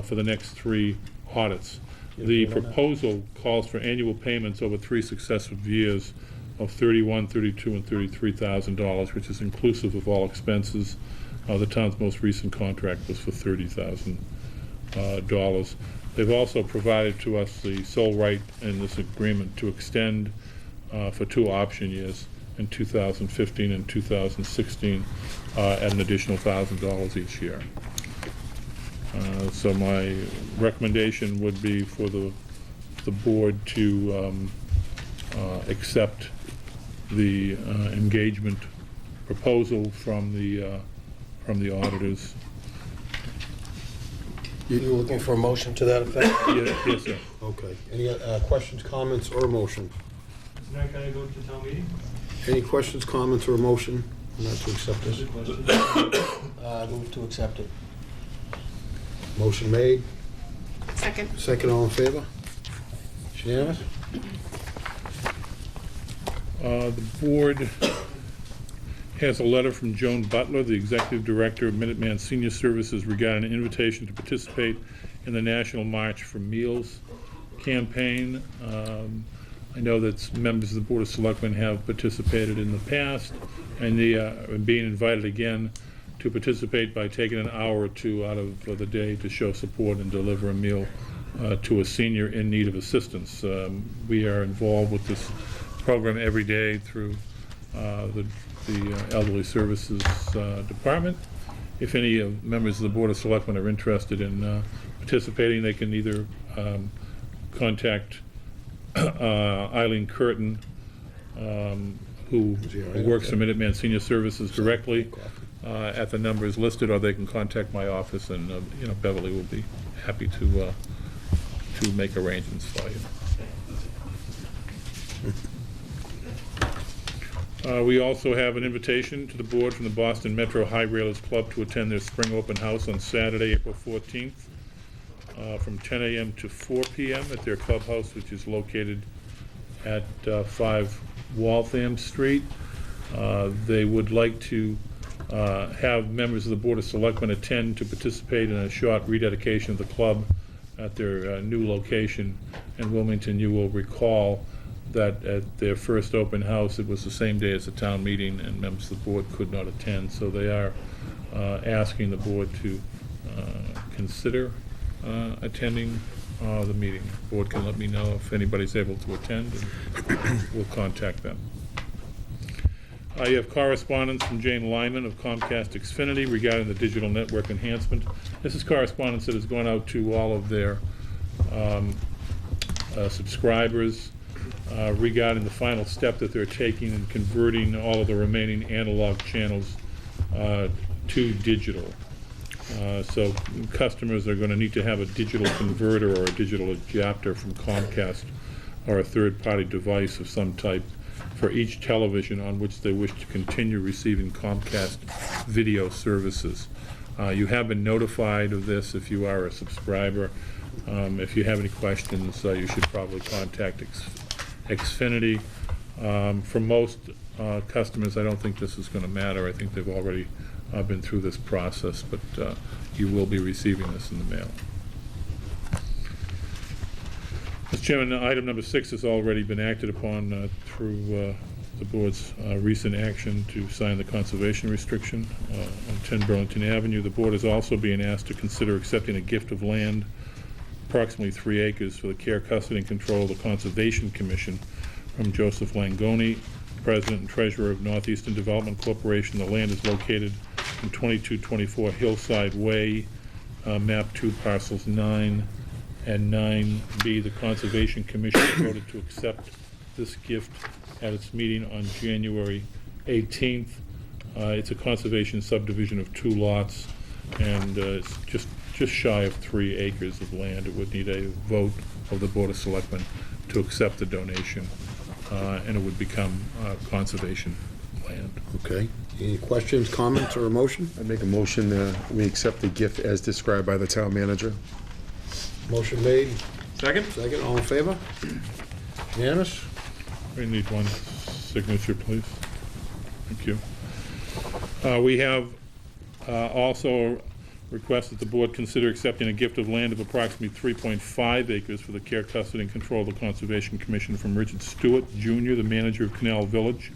for the next 3 audits. The proposal calls for annual payments over 3 successive years of $31,000, $32,000, and $33,000, which is inclusive of all expenses. The town's most recent contract was for $30,000. They've also provided to us the sole right in this agreement to extend for 2 option years in 2015 and 2016 at an additional $1,000 each year. So my recommendation would be for the board to accept the engagement proposal from the auditors. You looking for a motion to that effect? Yes, sir. Okay. Any questions, comments, or motion? Not gonna go to town meeting? Any questions, comments, or motion not to accept this? Move to accept it. Motion made. Second. Second, all in favor? It's unanimous? The board has a letter from Joan Butler, the Executive Director of Minuteman Senior Services, regarding an invitation to participate in the National March for Meals campaign. I know that members of the Board of Selectmen have participated in the past, and they are being invited again to participate by taking an hour or 2 out of the day to show support and deliver a meal to a senior in need of assistance. We are involved with this program every day through the Elderly Services Department. If any members of the Board of Selectmen are interested in participating, they can either contact Eileen Curtin, who works for Minuteman Senior Services directly at the numbers listed, or they can contact my office, and Beverly will be happy to make arrangements for you. We also have an invitation to the board from the Boston Metro High Railers Club to attend their spring open house on Saturday, April 14th, from 10 a.m. to 4 p.m. at their clubhouse, which is located at 5 Waltham Street. They would like to have members of the Board of Selectmen attend to participate in a short rededication of the club at their new location in Wilmington. You will recall that at their first open house, it was the same day as the town meeting, and members of the board could not attend. So they are asking the board to consider attending the meeting. The board can let me know if anybody's able to attend, and we'll contact them. You have correspondence from Jane Lyman of Comcast Xfinity regarding the digital network enhancement. This is correspondence that has gone out to all of their subscribers regarding the final step that they're taking in converting all of the remaining analog channels to digital. So customers are going to need to have a digital converter or a digital adapter from Comcast or a third-party device of some type for each television on which they wish to continue receiving Comcast video services. You have been notified of this if you are a subscriber. If you have any questions, you should probably contact Xfinity. For most customers, I don't think this is going to matter. I think they've already been through this process, but you will be receiving this in the mail. Mr. Chairman, item number 6 has already been acted upon through the board's recent action to sign the conservation restriction on 10 Burlington Avenue. The board is also being asked to consider accepting a gift of land, approximately 3 acres, for the care, custody, and control of the Conservation Commission from Joseph Langoni, President and Treasurer of Northeastern Development Corporation. The land is located in 2224 Hillside Way, map 2, parcels 9 and 9B. The Conservation Commission voted to accept this gift at its meeting on January 18th. It's a conservation subdivision of 2 lots, and it's just shy of 3 acres of land. It would need a vote of the Board of Selectmen to accept the donation, and it would become conservation land. Okay. Any questions, comments, or a motion? I make a motion we accept the gift as described by the town manager. Motion made. Second? Second. All in favor? Unanimous? We need one signature, please. Thank you. We have also request that the board consider accepting a gift of land of approximately 3.5 acres for the care, custody, and control of the Conservation Commission from Richard Stewart, Jr., the manager of Canal Village.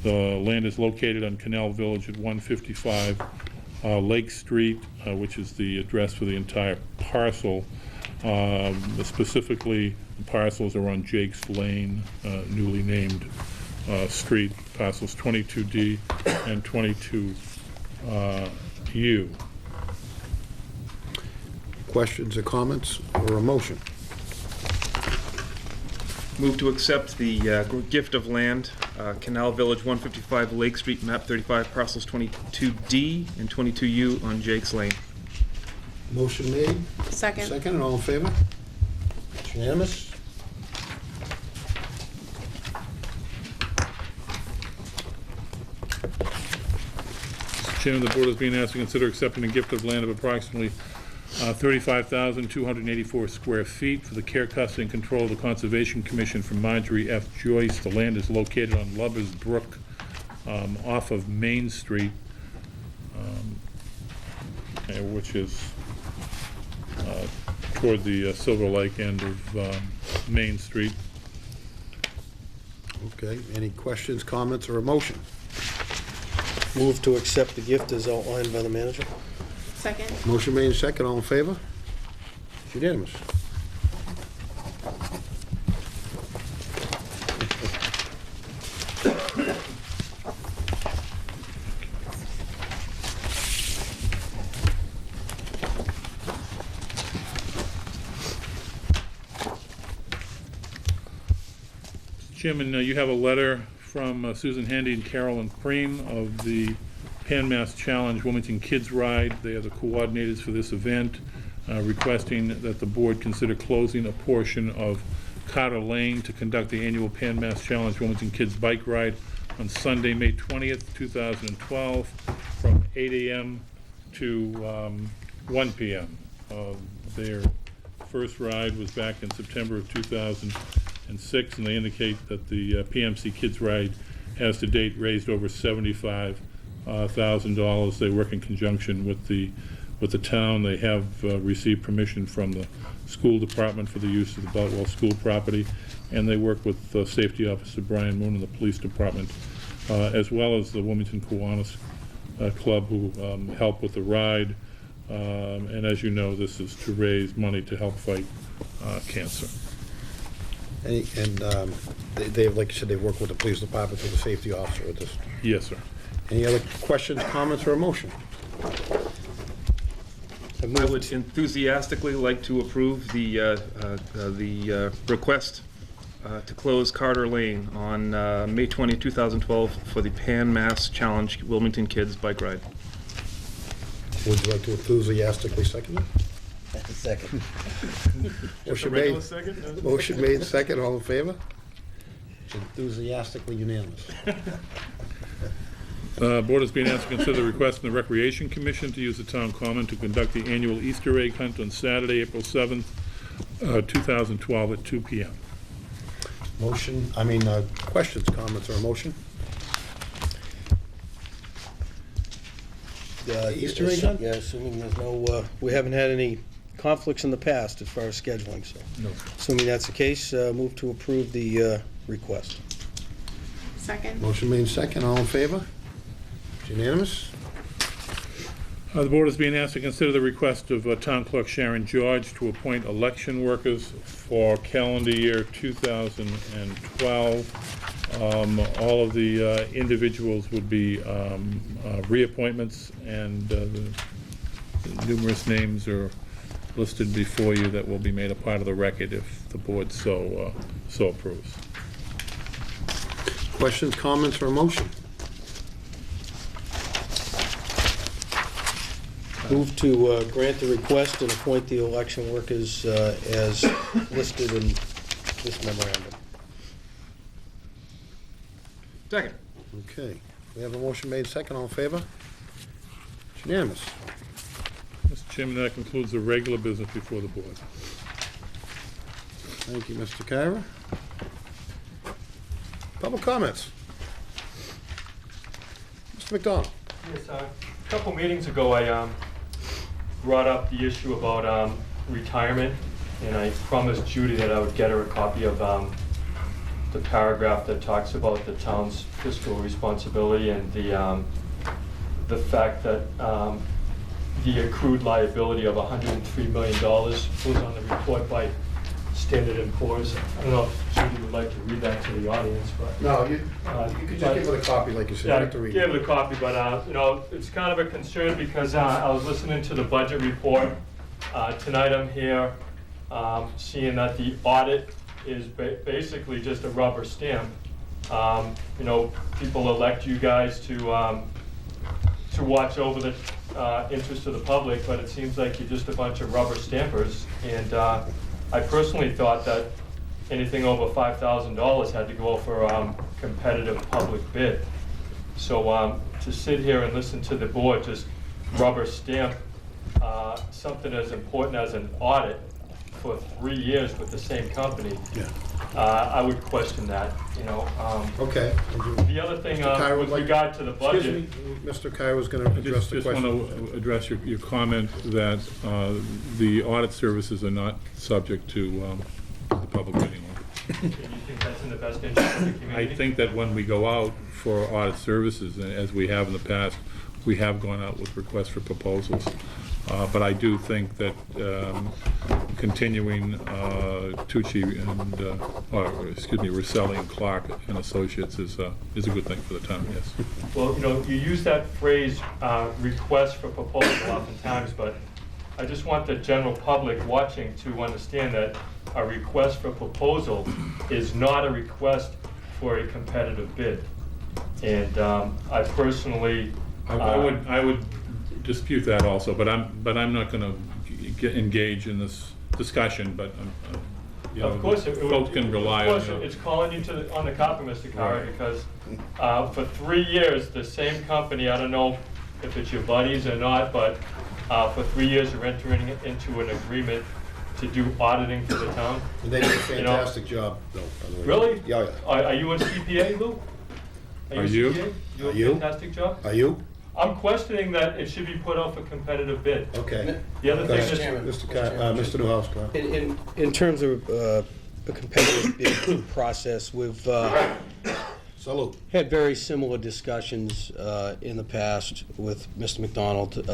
The land is located on Canal Village at 155 Lake Street, which is the address for the entire parcel. Specifically, the parcels are on Jake's Lane, newly named street, parcels 22D and 22U. Questions or comments, or a motion? Move to accept the gift of land, Canal Village, 155 Lake Street, map 35, parcels 22D and 22U on Jake's Lane. Motion made. Second. Second, and all in favor? It's unanimous. Mr. Chairman, the board is being asked to consider accepting a gift of land of approximately 35,284 square feet for the care, custody, and control of the Conservation Commission from Marjorie F. Joyce. The land is located on Lover's Brook, off of Main Street, which is toward the Silver Lake end of Main Street. Okay, any questions, comments, or a motion? Move to accept the gift as outlined by the manager. Second. Motion made, second, all in favor? It's unanimous. Chairman, you have a letter from Susan Handy and Carolyn Cream of the Pan Mass Challenge Wilmington Kids Ride. They are the coordinators for this event, requesting that the board consider closing a portion of Carter Lane to conduct the annual Pan Mass Challenge Wilmington Kids Bike Ride on Sunday, May 20th, 2012, from 8 a.m. to 1 p.m. Their first ride was back in September of 2006, and they indicate that the PMC Kids Ride has to date raised over $75,000. They work in conjunction with the town. They have received permission from the school department for the use of the Boutwell School property, and they work with Safety Officer Brian Moon and the police department, as well as the Wilmington Kiwanis Club, who help with the ride. And as you know, this is to raise money to help fight cancer. And they have, like you said, they work with the police department, with the safety officer with this. Yes, sir. Any other questions, comments, or a motion? I would enthusiastically like to approve the request to close Carter Lane on May 20, 2012 for the Pan Mass Challenge Wilmington Kids Bike Ride. Would you like to enthusiastically second it? Second. Motion made. Motion made, second, all in favor? It's enthusiastically unanimous. Board is being asked to consider the request from the Recreation Commission to use the town common to conduct the annual Easter egg hunt on Saturday, April 7th, 2012 at 2 p.m. Questions, comments, or a motion? Easter egg hunt? Yeah, assuming there's no, we haven't had any conflicts in the past as far as scheduling, so. No. Assuming that's the case, move to approve the request. Second. Motion made, second, all in favor? It's unanimous. The board is being asked to consider the request of Town Clerk Sharon George to appoint election workers for calendar year 2012. All of the individuals would be reappointments, and the numerous names are listed before you that will be made a part of the record if the board so approves. Questions, comments, or a motion? Move to grant the request and appoint the election workers as listed in this memorandum. Second. Okay, we have a motion made, second, all in favor? It's unanimous. Mr. Chairman, that concludes the regular business before the board. Thank you, Mr. Kyra. Public comments. Mr. McDonald. Yes, a couple meetings ago, I brought up the issue about retirement, and I promised Judy that I would get her a copy of the paragraph that talks about the town's fiscal responsibility and the fact that the accrued liability of $103 million was on the report by Standard & Poor's. I don't know if Judy would like to read that to the audience, but... No, you could just give it a copy, like you said. You Yeah, have to read give it a copy, but, it's kind of a concern because I was listening to the budget report. Tonight I'm here seeing that the audit is basically just a rubber stamp. People elect you guys to watch over the interest of the public, but it seems like you're just a bunch of rubber stampers. And I personally thought that anything over $5,000 had to go for competitive public bid. So to sit here and listen to the board just rubber stamp something as important as an audit for 3 years with the same company, I would question that, Okay. The other thing, Mr. Kyra would with regard to the budget. Excuse me, Mr. Kyra was going to address the question. Just want to address your comment that the audit services are not subject to the public bidding law. And you think that's in the best interest of the community? I think that when we go out for audit services, as we have in the past, we have gone out with requests for proposals. But I do think that continuing Tucci and, Rosselli and Clark and Associates is a good thing for the town, yes. Well, you use that phrase, request for proposal oftentimes, but I just want the general public watching to understand that a request for proposal is not a request for a competitive bid. And I personally... I would dispute that also, but I'm not going to engage in this discussion, but of course, folks can rely on it. It's calling you on the carpet, Mr. Carr, because For 3 years, the same company, I don't know if it's your buddies or not, but for 3 years, you're entering into an agreement to do auditing for the town. And they did a You know- fantastic job, though, by the way. Really? Yeah, yeah. Are you in CPA, Lou? Are you? a CPA? You Are do you? a fantastic job? Are you? I'm questioning that it should be put out for competitive bid. Okay. The other Go thing ahead. is, Chairman. Mr. Newhouse, go ahead. In terms of a competitive bid process, we've Salute. had very similar discussions in the past with Mr. McDonald.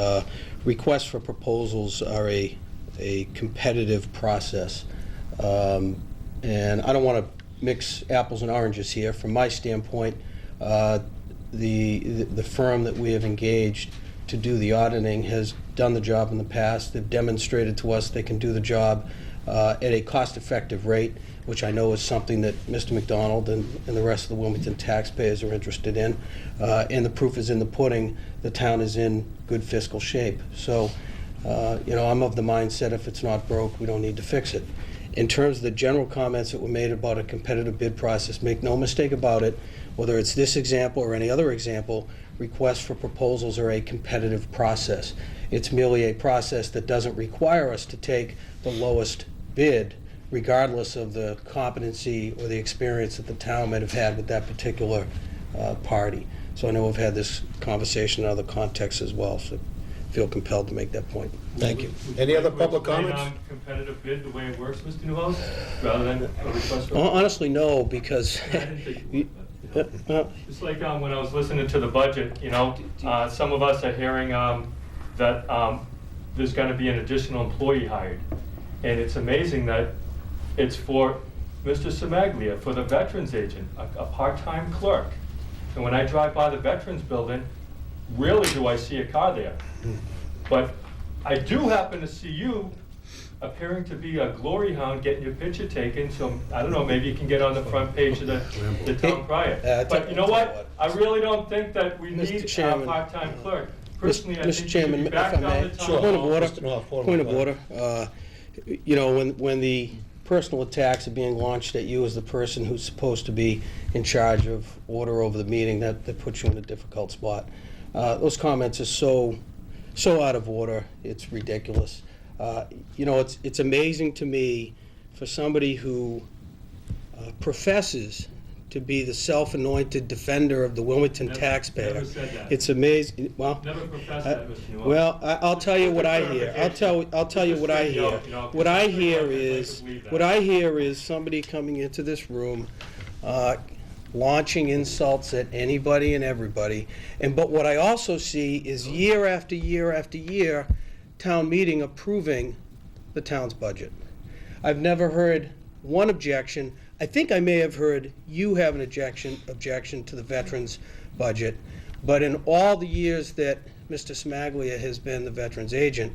Requests for proposals are a competitive process. And I don't want to mix apples and oranges here. From my standpoint, the firm that we have engaged to do the auditing has done the job in the past. They've demonstrated to us they can do the job at a cost-effective rate, which I know is something that Mr. McDonald and the rest of the Wilmington taxpayers are interested in. And the proof is in the pudding. The town is in good fiscal shape. So, I'm of the mindset if it's not broke, we don't need to fix it. In terms of the general comments that were made about a competitive bid process, make no mistake about it, whether it's this example or any other example, requests for proposals are a competitive process. It's merely a process that doesn't require us to take the lowest bid, regardless of the competency or the experience that the town might have had with that particular party. So I know we've had this conversation in other contexts as well, so I feel compelled to make that point. Thank you. Any other Would public explain comments? on competitive bid the way it works, Mr. Newhouse, rather than a request for? Honestly, no, because I didn't think you would, but- It's like when I was listening to the budget, some of us are hearing that there's going to be an additional employee hired. And it's amazing that it's for Mr. Semaglia, for the veterans agent, a part-time clerk. And when I drive by the veterans building, rarely do I see a car there. But I do happen to see you appearing to be a glory hound getting your picture taken, so I don't know, maybe you can get on the front page of the town crier. But you know what? I really don't think that we Mr. need a Chairman. part-time clerk. Personally, I think Mr. you Chairman, should be if back I down may, the town point of hall. order, point of order. When the personal attacks are being launched at you as the person who's supposed to be in charge of order over the meeting, that puts you in a difficult spot. Those comments are so out of order, it's ridiculous. It's amazing to me for somebody who professes to be the self-anointed defender of the Wilmington taxpayer. Never said that. It's amazing. Well, Never professed that, Mr. Newhouse. well, I'll tell you what I hear. I'll tell you what I hear. What I hear is somebody coming into this room, launching insults at anybody and everybody. But what I also see is year after year after year, town meeting approving the town's budget. I've never heard one objection. I think I may have heard you have an objection to the veterans budget, but in all the years that Mr. Smaglia has been the veterans agent,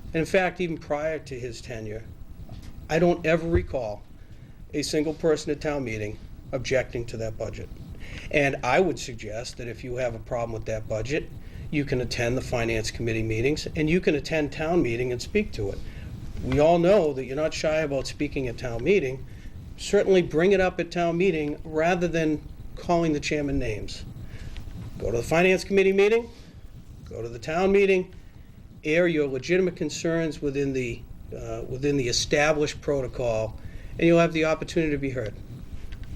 and in fact, even prior to his tenure, I don't ever recall a single person at town meeting objecting to that budget. And I would suggest that if you have a problem with that budget, you can attend the finance committee meetings and you can attend town meeting and speak to it. We all know that you're not shy about speaking at town meeting. Certainly bring it up at town meeting rather than calling the chairman names. Go to the finance committee meeting, go to the town meeting, air your legitimate concerns within the established protocol, and you'll have the opportunity to be heard.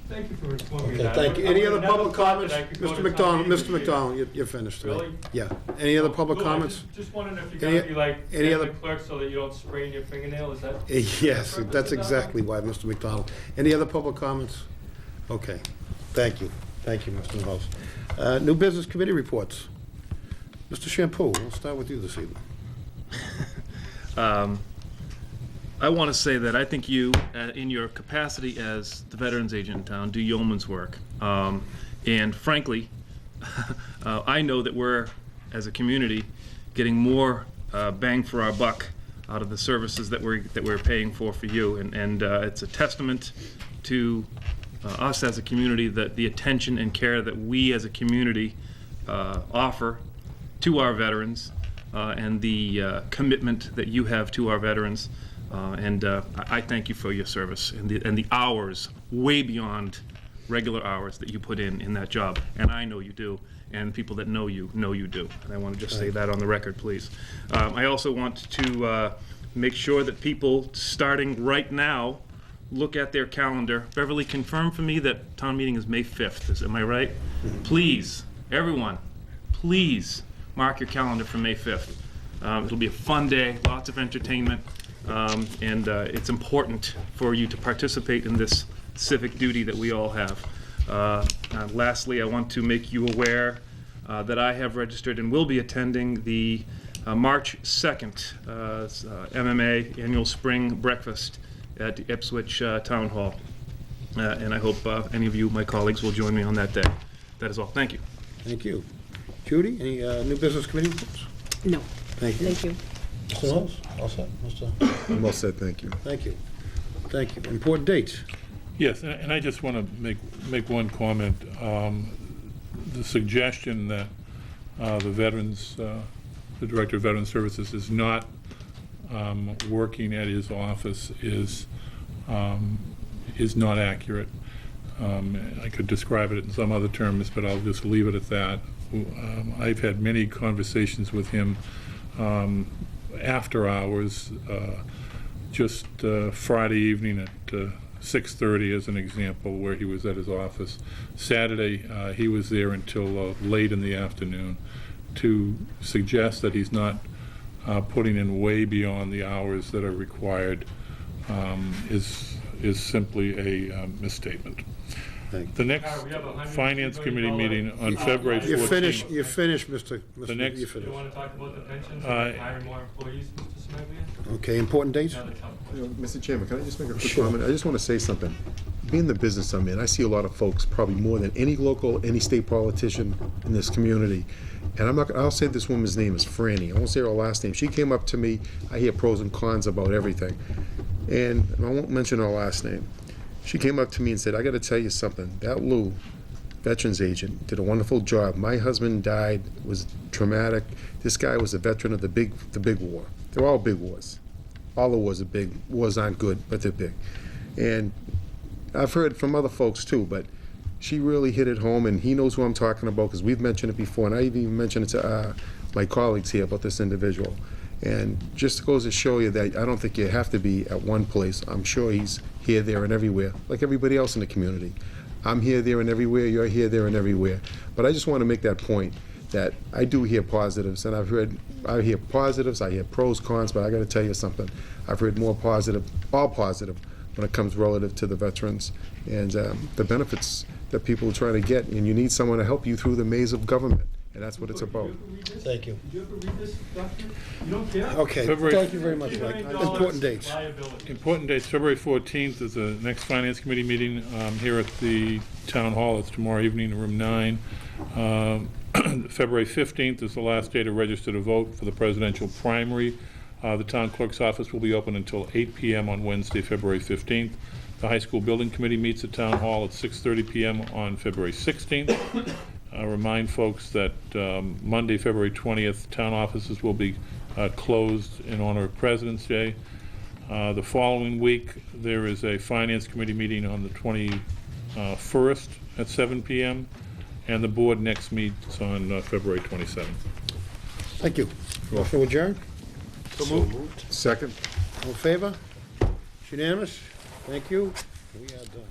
Thank you for informing me Okay, that. thank you. I Any would other never public thought comments? that I could go Mr. to McDonald, town meeting Mr. with you. McDonald, you're finished tonight. Really? Yeah. Any other public Lou, comments? Just wondering if you're Any- gonna be like, any get other- the clerk so that you don't sprain your fingernail, is that? Yes, purpose that's of that? exactly why, Mr. McDonald. Any other public comments? Okay, thank you. Thank you, Mr. House. New business committee reports. Mr. Shampoo, we'll start with you this evening. I want to say that I think you, in your capacity as the veterans agent in town, do yeoman's work. And frankly, I know that we're, as a community, getting more bang for our buck out of the services that we're paying for you. And it's a testament to us as a community, that the attention and care that we as a community offer to our veterans, and the commitment that you have to our veterans. And I thank you for your service and the hours way beyond regular hours that you put in that job, and I know you do, and people that know you do. And I want to just say that on the record, please. I also want to make sure that people, starting right now, look at their calendar. Beverly, confirm for me that town meeting is May 5th. Am I right? Please, everyone, please mark your calendar for May 5th. It'll be a fun day, lots of entertainment, and it's important for you to participate in this civic duty that we all have. Lastly, I want to make you aware that I have registered and will be attending the March 2nd MMA Annual Spring Breakfast at the Ipswich Town Hall. And I hope any of you, my colleagues, will join me on that day. That is all. Thank you. Thank you. Judy, any new business committee reports? No. Thank you. Thank you. Mr. Knowles? All set, Mr. I'm all set, thank you. Thank you. Thank you. Important dates. Yes, and I just want to make one comment. The suggestion that the Director of Veteran Services is not working at his office is not accurate. I could describe it in some other terms, but I'll just leave it at that. I've had many conversations with him after hours, just Friday evening at 6:30 as an example, where he was at his office. Saturday, he was there until late in the afternoon. To suggest that he's not putting in way beyond the hours that are required is simply a misstatement. The next Finance Committee meeting on February 14th. You're finished, Mr. The next- You're finished. You want to talk about the pensions and hiring more employees, Mr. Smaglia? Okay, important dates? Another tough You know, Mr. Chairman, can I just make a quick Sure. comment? I just want to say something. Being the business I'm in, I see a lot of folks, probably more than any local, any state politician in this community. And I'll say this woman's name is Franny. I won't say her last name. She came up to me. I hear pros and cons about everything. And I won't mention her last name. She came up to me and said, I got to tell you something. That Lou, veterans agent, did a wonderful job. My husband died, was traumatic. This guy was a veteran of the big war. They're all big wars. All the wars are big. Wars aren't good, but they're big. And I've heard from other folks too, but she really hit it home, and he knows who I'm talking about because we've mentioned it before, and I even mentioned it to my colleagues here about this individual. And just goes to show you that I don't think you have to be at one place. I'm sure he's here, there, and everywhere, like everybody else in the community. I'm here, there, and everywhere. You're here, there, and everywhere. But I just want to make that point that I do hear positives, and I hear positives, I hear pros, cons, but I got to tell you something. I've heard more positive, all positive, when it comes relative to the veterans and the benefits that people are trying to get, and you need someone to help you through the maze of government, and that's what it's about. Thank you. Did you ever read this document? You don't care? Okay, thank you very much, Mike. Important dates. Important dates, February 14th is the next Finance Committee meeting here at the Town Hall. It's tomorrow evening in room 9. February 15th is the last day to register to vote for the presidential primary. The town clerk's office will be open until 8 p.m. on Wednesday, February 15th. The high school building committee meets at Town Hall at 6:30 p.m. on February 16th. I remind folks that Monday, February 20th, town offices will be closed in honor of President's Day. The following week, there is a Finance Committee meeting on the 21st at 7 p.m., and the board next meets on February 27th. Thank you. Motion adjourned? So moved. Second? All in favor? It's unanimous? Thank you. We are done.